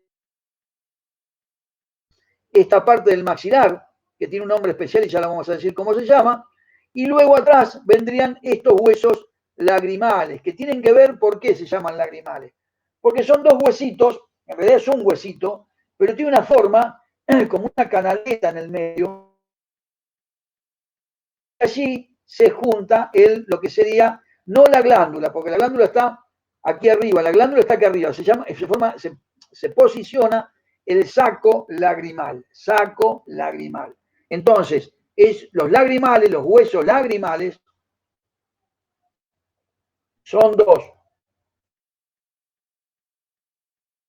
esta parte del maxilar, que tiene un nombre especial y ya la vamos a decir cómo se llama, y luego atrás vendrían estos huesos lagrimales, que tienen que ver por qué se llaman lagrimales. Porque son dos huesitos, en realidad es un huesito, pero tiene una forma como una canaleta en el medio. Allí se junta lo que sería, no la glándula, porque la glándula está aquí arriba, la glándula está aquí arriba, se posiciona el saco lagrimal. Entonces, los lagrimales, los huesos lagrimales, son dos.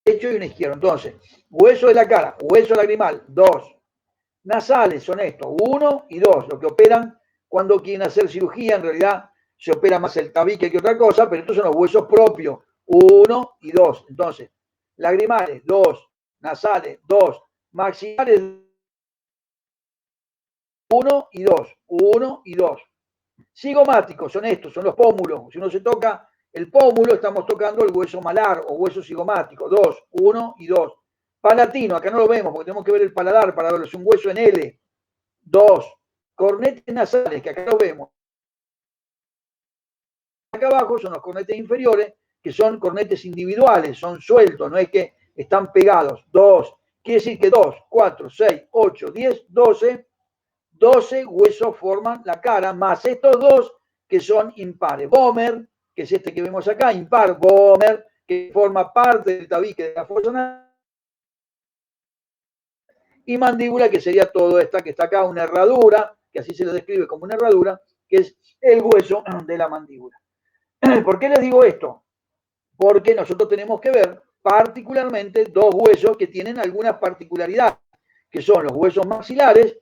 Derecho y un izquierdo. Entonces, hueso de la cara, hueso lagrimal, dos. Nasales son estos, 1 y 2, lo que operan cuando quieren hacer cirugía, en realidad se opera más el tabique que otra cosa, pero estos son los huesos propios, 1 y 2. Entonces, lagrimales, 2, nasales, 2, maxilares, 1 y 2, 1 y 2. Cigomáticos son estos, son los pómulos. Si uno se toca el pómulo, estamos tocando el hueso malar o hueso cigomático, 2, 1 y 2. Palatino, acá no lo vemos porque tenemos que ver el paladar para verlo, es un hueso en L, 2. Cornetes nasales, que acá lo vemos. Acá abajo son los cornetes inferiores, que son cornetes individuales, son sueltos, no es que están pegados. 2. Quiere decir que 2, 4, 6, 8, 10, 12. 12 huesos forman la cara, más estos dos que son impares. Vomer, que es este que vemos acá, impar, vomer, que forma parte del tabique de la fosa nasal. Y mandíbula, que sería toda esta que está acá, una herradura, que así se lo describe como una herradura, que es el hueso de la mandíbula. ¿Por qué les digo esto? Porque nosotros tenemos que ver particularmente dos huesos que tienen algunas particularidades, que son los huesos maxilares,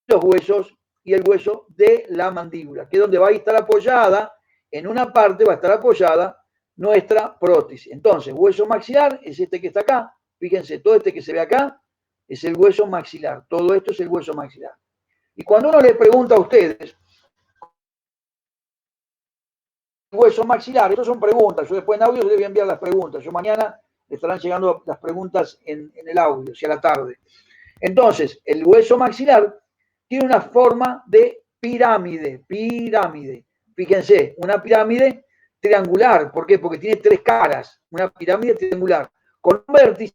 los huesos y el hueso de la mandíbula, que es donde va a estar apoyada, en una parte va a estar apoyada nuestra prótesis. Entonces, hueso maxilar es este que está acá. Fíjense, todo este que se ve acá es el hueso maxilar. Todo esto es el hueso maxilar. Y cuando uno le pregunta a ustedes, hueso maxilar, estas son preguntas. Yo después en audio les voy a enviar las preguntas. Yo mañana le estarán llegando las preguntas en el audio, si a la tarde. Entonces, el hueso maxilar tiene una forma de pirámide. Fíjense, una pirámide triangular. ¿Por qué? Porque tiene tres caras. Una pirámide triangular. Con un vértice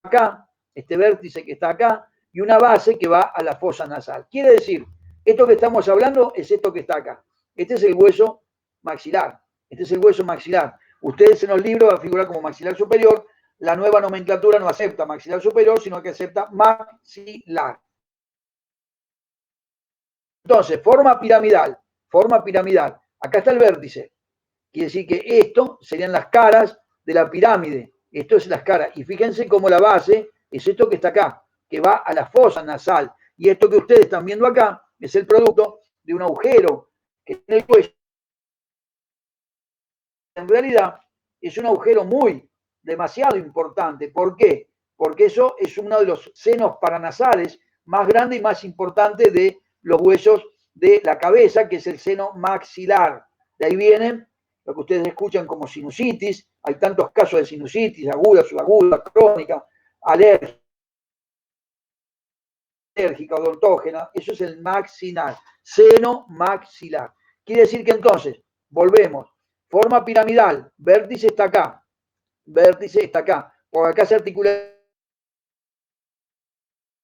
acá, este vértice que está acá, y una base que va a la fosa nasal. Quiere decir, esto que estamos hablando es esto que está acá. Este es el hueso maxilar. Ustedes en los libros va a figurar como maxilar superior. La nueva nomenclatura no acepta maxilar superior, sino que acepta maxilar. Entonces, forma piramidal. Acá está el vértice. Quiere decir que esto serían las caras de la pirámide. Esto es las caras. Y fíjense cómo la base es esto que está acá, que va a la fosa nasal. Y esto que ustedes están viendo acá es el producto de un agujero que tiene el cuello. En realidad es un agujero demasiado importante. ¿Por qué? Porque eso es uno de los senos paranasales más grande y más importante de los huesos de la cabeza, que es el seno maxilar. De ahí viene lo que ustedes escuchan como sinusitis. Hay tantos casos de sinusitis, aguda, subaguda, crónica, alérgica, odontógena. Eso es el maxilar, seno maxilar. Quiere decir que entonces, volvemos, forma piramidal, vértice está acá, porque acá se articula el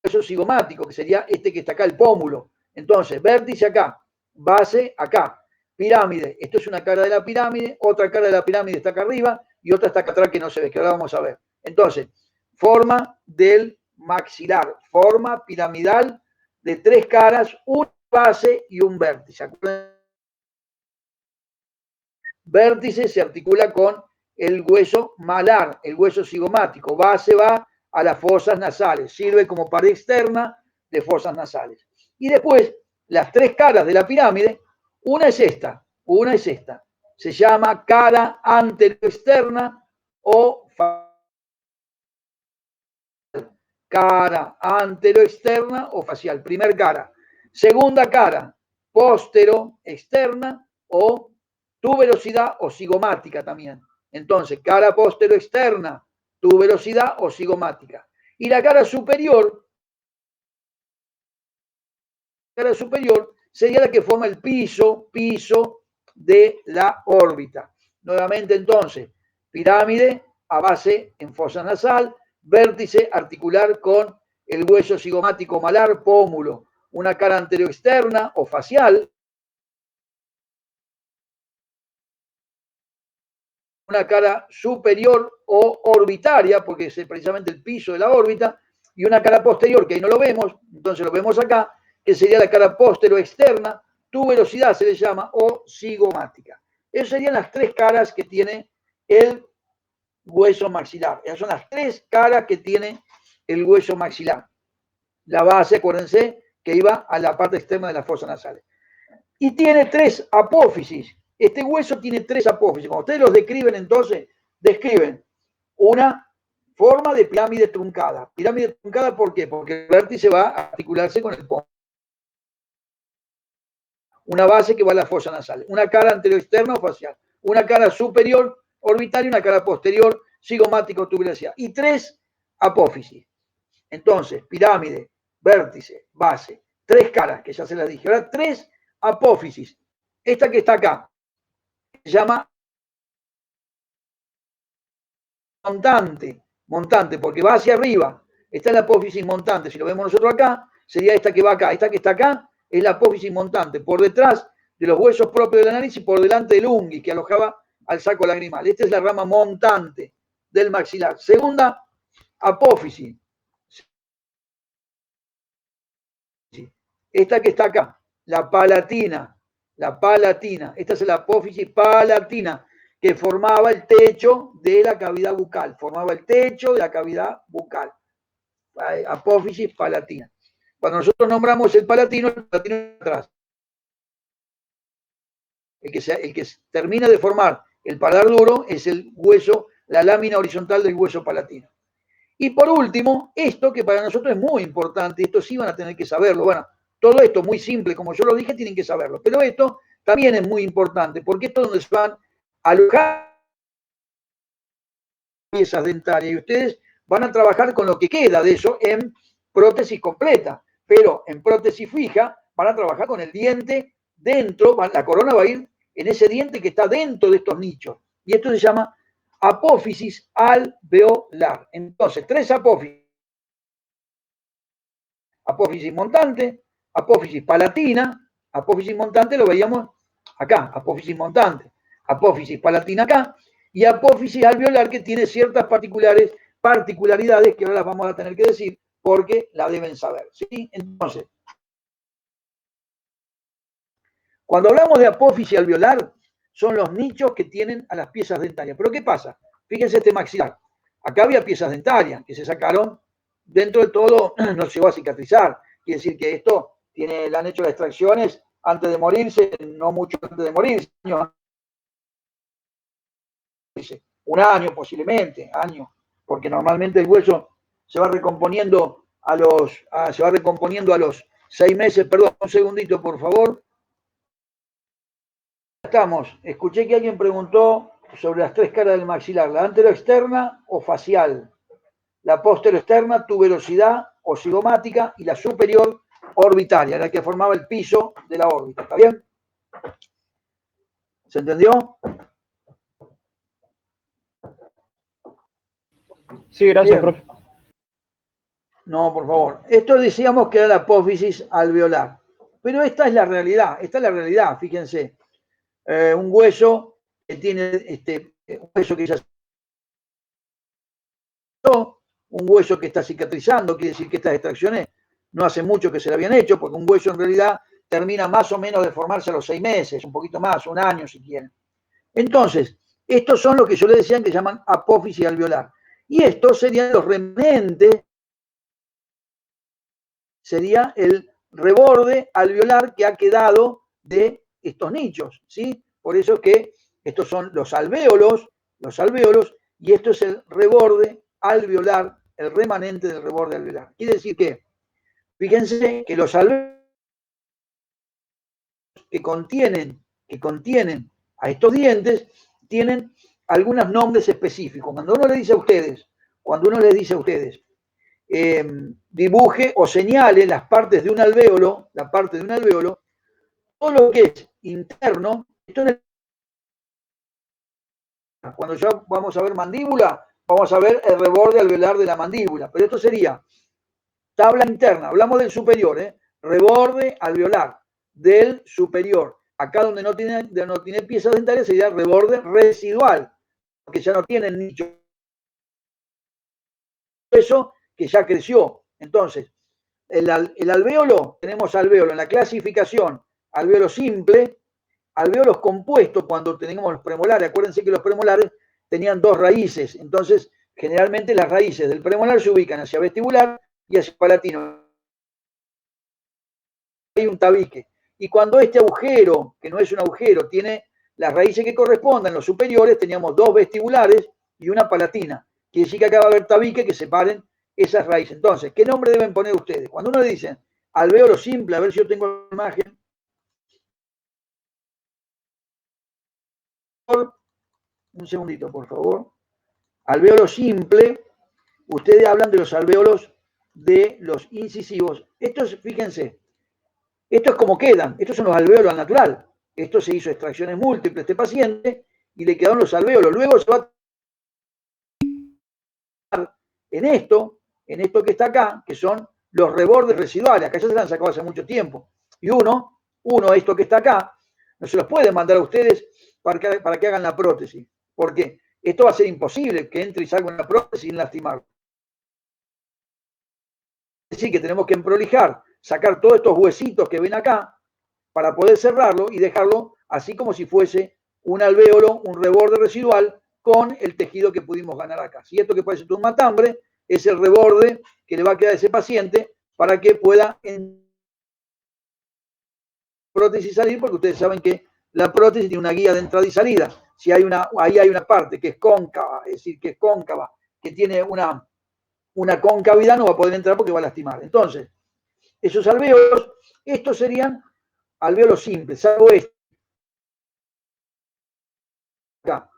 hueso cigomático, que sería este que está acá, el pómulo. Entonces, vértice acá, base acá, pirámide. Esto es una cara de la pirámide, otra cara de la pirámide está acá arriba y otra está acá atrás que no se ve, que ahora vamos a ver. Entonces, forma del maxilar, forma piramidal de 3 caras, una base y un vértice. Vértice se articula con el hueso malar, el hueso cigomático. Base va a las fosas nasales, sirve como pared externa de fosas nasales. Y después, las 3 caras de la pirámide, una es esta. Se llama cara anteroexterna o cara anteroexterna o facial. Primer cara. Segunda cara, posteroexterna o tuberosidad o cigomática también. Entonces, cara posteroexterna, tuberosidad o cigomática. Y la cara superior sería la que forma el piso de la órbita. Nuevamente, entonces, pirámide a base en fosa nasal, vértice articular con el hueso cigomático malar, pómulo, una cara anteroexterna o facial, una cara superior o orbitaria, porque es precisamente el piso de la órbita, y una cara posterior, que ahí no lo vemos, entonces lo vemos acá, que sería la cara posteroexterna, tuberosidad se le llama, o cigomática. Esas serían las 3 caras que tiene el hueso maxilar. Esas son las 3 caras que tiene el hueso maxilar. La base, acuérdense, que iba a la parte externa de las fosas nasales. Y tiene 3 apófisis. Este hueso tiene 3 apófisis. Cuando ustedes los describen, entonces, describen una forma de pirámide truncada. Pirámide truncada, ¿por qué? Porque el vértice va a articularse con el pómulo. Una base que va a la fosa nasal. Una cara anteroexterna o facial. Una cara superior orbital y una cara posterior cigomático tuberosidad. Y 3 apófisis. Entonces, pirámide, vértice, base. 3 caras, que ya se las dije. Ahora 3 apófisis. Esta que está acá se llama montante, porque va hacia arriba. Esta es la apófisis montante. Si lo vemos nosotros acá, sería esta que va acá. Esta que está acá es la apófisis montante, por detrás de los huesos propios de la nariz y por delante del unguis que alojaba al saco lagrimal. Esta es la rama montante del maxilar. Segunda apófisis. Esta que está acá, la palatina. Esta es la apófisis palatina, que formaba el techo de la cavidad bucal. Apófisis palatina. Cuando nosotros nombramos el palatino atrás. El que termina de formar el paladar duro es el hueso, la lámina horizontal del hueso palatino. Y por último, esto que para nosotros es muy importante, esto sí van a tener que saberlo. Bueno, todo esto muy simple, como yo lo dije, tienen que saberlo. Pero esto también es muy importante, porque esto es donde se van a alojar piezas dentarias y ustedes van a trabajar con lo que queda de eso en prótesis completa. Pero en prótesis fija van a trabajar con el diente dentro, la corona va a ir en ese diente que está dentro de estos nichos. Y esto se llama apófisis alveolar. Entonces, 3 apófisis. Apófisis montante, apófisis palatina, apófisis montante lo veíamos acá, apófisis montante, apófisis palatina acá, y apófisis alveolar que tiene ciertas particularidades que ahora las vamos a tener que decir porque la deben saber, ¿sí? Entonces, cuando hablamos de apófisis alveolar, son los nichos que tienen a las piezas dentarias. ¿Pero qué pasa? Fíjense este maxilar. Acá había piezas dentarias que se sacaron, dentro de todo no llegó a cicatrizar. Quiere decir que esto le han hecho las extracciones antes de morirse, no mucho antes de morirse, un año posiblemente, porque normalmente el hueso se va recomponiendo a los 6 meses. Perdón, un segundito, por favor. estamos. Escuché que alguien preguntó sobre las tres caras del maxilar, la anteroexterna o facial, la posteroexterna, tuberosidad o cigomática, y la superior orbitaria, la que formaba el piso de la órbita. ¿Está bien? ¿Se entendió? Sí, gracias, Bien. profe. No, por favor. Esto decíamos que era la apófisis alveolar. Pero esta es la realidad, fíjense. Un hueso que tiene un hueso que ya un hueso que está cicatrizando, quiere decir que estas extracciones no hace mucho que se le habían hecho, porque un hueso en realidad termina más o menos de formarse a los 6 meses, un poquito más, un año si quieren. Entonces, estos son los que yo les decía que llaman apófisis alveolar. Y estos serían los remanentes, sería el reborde alveolar que ha quedado de estos nichos, ¿sí? Por eso que estos son los alvéolos, y esto es el reborde alveolar, el remanente del reborde alveolar. Quiere decir que, fíjense que los alvéolos que contienen a estos dientes tienen algunos nombres específicos. Cuando uno les dice a ustedes, dibuje o señale las partes de un alvéolo, todo lo que es interno, cuando ya vamos a ver mandíbula, vamos a ver el reborde alveolar de la mandíbula, pero esto sería tabla interna, hablamos del superior, reborde alveolar del superior. Acá donde no tiene piezas dentarias sería reborde residual, porque ya no tienen nicho. Eso que ya creció. Entonces, el alvéolo, tenemos alvéolo en la clasificación, alvéolo simple, alvéolos compuestos cuando tenemos los premolares. Acuérdense que los premolares tenían dos raíces, entonces generalmente las raíces del premolar se ubican hacia vestibular y hacia palatino. Hay un tabique. Y cuando este agujero, que no es un agujero, tiene las raíces que correspondan, los superiores, teníamos dos vestibulares y una palatina. Quiere decir que acá va a haber tabique que separen esas raíces. Entonces, ¿qué nombre deben poner ustedes? Cuando uno le dice alvéolo simple, a ver si yo tengo la imagen. Un segundito, por favor. Alvéolo simple, ustedes hablan de los alvéolos de los incisivos. Estos, fíjense, esto es como quedan. Estos son los alvéolos al natural. Esto se hizo extracciones múltiples a este paciente y le quedaron los alvéolos. Luego se va en esto que está acá, que son los rebordes residuales. Acá ya se los han sacado hace mucho tiempo. Y uno, esto que está acá, no se los puede mandar a ustedes para que hagan la prótesis. Porque esto va a ser imposible que entre y salga una prótesis sin lastimar. Es decir, que tenemos que emprolijar, sacar todos estos huesitos que ven acá para poder cerrarlo y dejarlo así como si fuese un alvéolo, un reborde residual con el tejido que pudimos ganar acá. Si esto que parece todo un matambre es el reborde que le va a quedar a ese paciente para que pueda en prótesis salir, porque ustedes saben que la prótesis tiene una guía de entrada y salida. Si hay ahí hay una parte que es cóncava, es decir, que es cóncava, que tiene una concavidad, no va a poder entrar porque va a lastimar. Entonces, esos alvéolos, estos serían alvéolos simples, salvo este.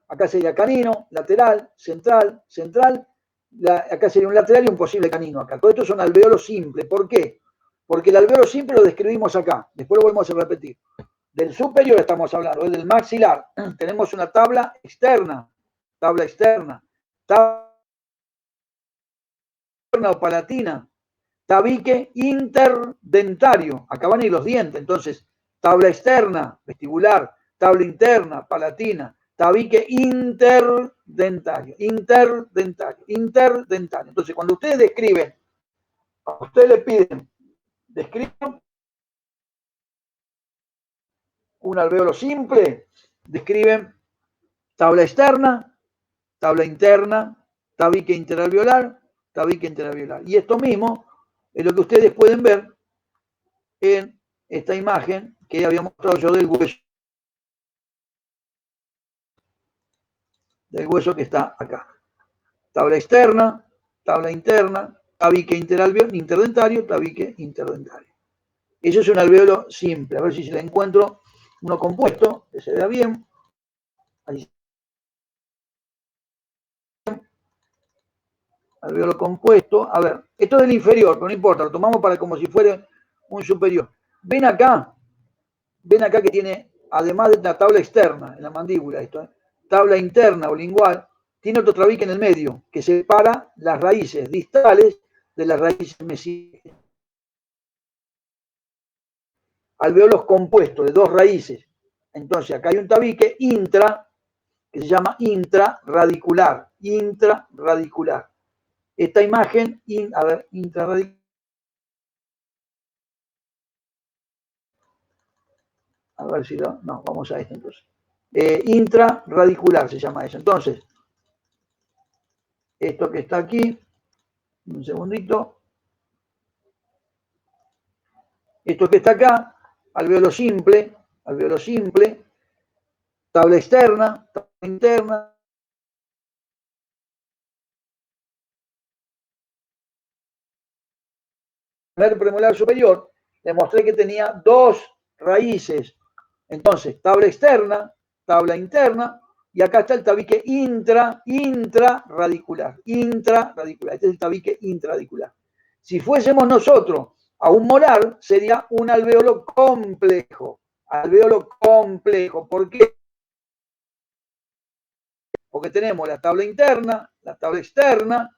Acá sería canino, lateral, central, acá sería un lateral y un posible canino acá. Todo esto son alvéolos simples. ¿Por qué? Porque el alvéolo simple lo describimos acá, después lo volvemos a repetir. Del superior estamos hablando, del maxilar. Tenemos una tabla externa, tabla o palatina, tabique interdentario, acá van a ir los dientes, entonces tabla externa, vestibular, tabla interna, palatina, tabique interdentario. Entonces, cuando ustedes describen, a ustedes les piden, describan un alvéolo simple, describen tabla externa, tabla interna, tabique interalveolar, tabique interalveolar. Y esto mismo es lo que ustedes pueden ver en esta imagen que había mostrado yo del hueso que está acá. Tabla externa, tabla interna, tabique interdentario, tabique interdentario. Eso es un alvéolo simple. A ver si se la encuentro uno compuesto, que se vea bien. Ahí. Alveolo compuesto. A ver, esto es del inferior, pero no importa, lo tomamos para como si fuera un superior. Ven acá que tiene, además de la tabla externa, en la mandíbula, esto, tabla interna o lingual, tiene otro tabique en el medio, que separa las raíces distales de las raíces mesiales. Alveolos compuestos de dos raíces. Entonces, acá hay un tabique intra, que se llama intraradicular. Intraradicular. Esta imagen, a ver, intraradicular. A ver si no, vamos a esto entonces. Intraradicular se llama eso. Entonces, esto que está aquí, un segundito. Esto que está acá, alveolo simple, tabla externa, tabla interna. Primer premolar superior, demostré que tenía dos raíces. Entonces, tabla externa, tabla interna, y acá está el tabique intraradicular. Intraradicular. Este es el tabique intraradicular. Si fuésemos nosotros a un molar, sería un alveolo complejo. Alveolo complejo. ¿Por qué? Porque tenemos la tabla interna, la tabla externa,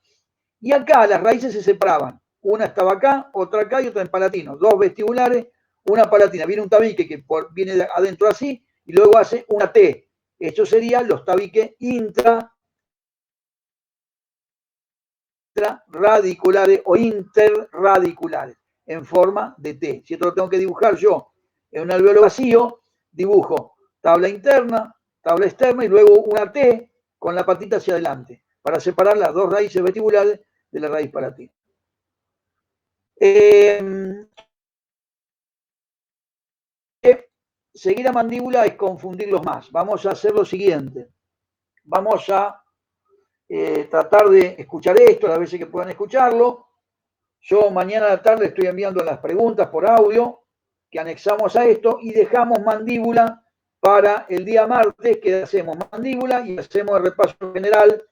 y acá las raíces se separaban. Una estaba acá, otra acá y otra en palatino. Dos vestibulares, una palatina. Viene un tabique que viene adentro así y luego hace una T. Estos serían los tabiques intrarradiculares o interradiculares en forma de T. Si esto lo tengo que dibujar yo en un alveolo vacío, dibujo tabla interna, tabla externa y luego una T con la patita hacia adelante para separar las dos raíces vestibulares de la raíz palatina. Seguir a mandíbula es confundirlos más. Vamos a hacer lo siguiente. Vamos a tratar de escuchar esto las veces que puedan escucharlo. Yo mañana a la tarde estoy enviando las preguntas por audio que anexamos a esto y dejamos mandíbula para el día martes, que hacemos mandíbula y hacemos el repaso general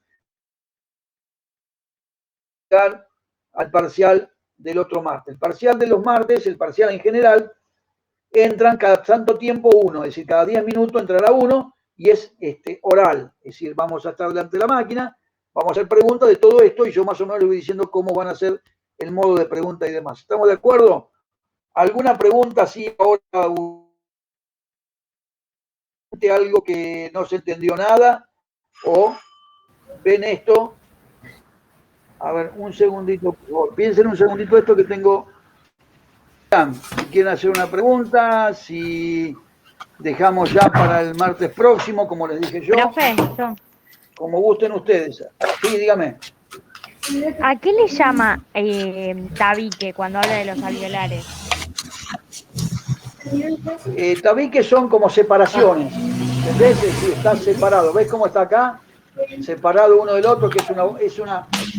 al parcial del otro martes. El parcial de los martes, el parcial en general, entran cada tanto tiempo uno, es decir, cada 10 minutos entrará uno y es oral, es decir, vamos a estar delante de la máquina, vamos a hacer preguntas de todo esto y yo más o menos les voy diciendo cómo van a ser el modo de pregunta y demás. ¿Estamos de acuerdo? ¿Alguna pregunta así ahora? ¿Algo que no se entendió nada? ¿O ven esto? A ver, un segundito, por favor. Piensen un segundito esto que tengo. Si quieren hacer una pregunta, si dejamos ya para el martes próximo, como les dije yo. Profe, como gusten ustedes. Sí, dígame. ¿A qué le llama tabique cuando habla de los alveolares? Tabiques son como separaciones. ¿Entendés? Si está separado. ¿Ves cómo está acá? Separado uno del otro, que es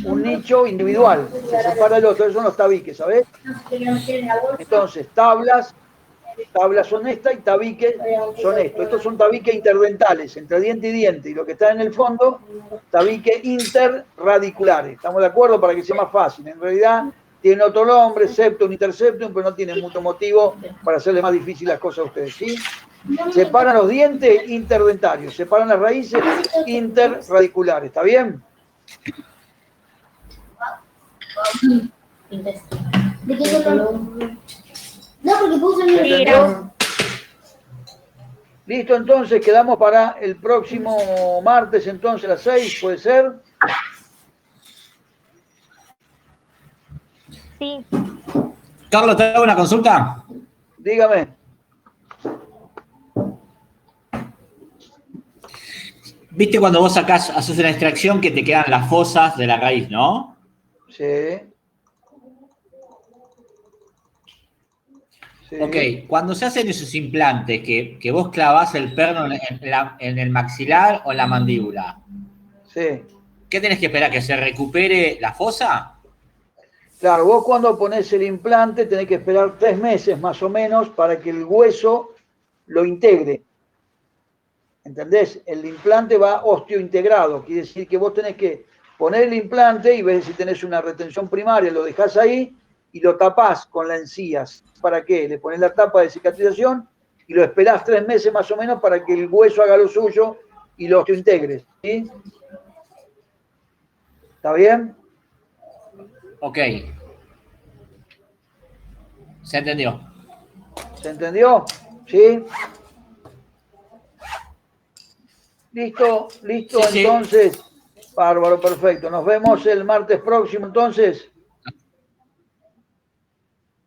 un nicho individual. Se separa el otro. Esos son los tabiques, ¿sabés? Entonces, tablas son estas y tabiques son estos. Estos son tabiques interdentales, entre diente y diente. Y lo que está en el fondo, tabiques interradiculares. ¿Estamos de acuerdo? Para que sea más fácil. En realidad, tiene otro nombre, septum, interceptum, pero no tiene mucho motivo para hacerle más difícil las cosas a ustedes, ¿sí? Separan los dientes interdentarios, separan las raíces interradiculares. ¿Está bien? Listo, entonces quedamos para el próximo martes, entonces a las 6, ¿puede ser? Sí. Carlos, ¿te hago una consulta? Dígame. ¿Viste cuando vos sacás, haces una extracción que te quedan las fosas de la raíz, no? Sí. Sí. Ok, cuando se hacen esos implantes que vos clavás el perno en el maxilar o en la mandíbula, Sí. ¿qué tenés que esperar? ¿Que se recupere la fosa? Claro, vos cuando ponés el implante tenés que esperar 3 meses más o menos para que el hueso lo integre. ¿Entendés? El implante va osteointegrado, quiere decir que vos tenés que poner el implante y ves si tenés una retención primaria, lo dejás ahí y lo tapás con la encías. ¿Para qué? Le pones la tapa de cicatrización y lo esperás 3 meses más o menos para que el hueso haga lo suyo y lo osteointegres. ¿Sí? ¿Está bien? Ok. Se entendió. ¿Se entendió? ¿Sí? ¿Listo? ¿Listo? Sí, sí. Entonces, bárbaro, perfecto. Nos vemos el martes próximo, entonces.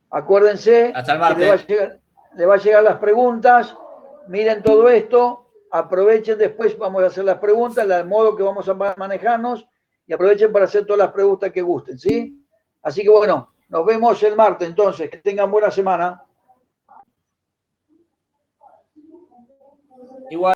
Acuérdense Hasta el que martes. le va a llegar las preguntas. Miren todo esto. Aprovechen después, vamos a hacer las preguntas, el modo que vamos a manejarnos. Y aprovechen para hacer todas las preguntas que gusten, ¿sí? Así que bueno, nos vemos el martes, entonces. Que tengan buena semana. Igual.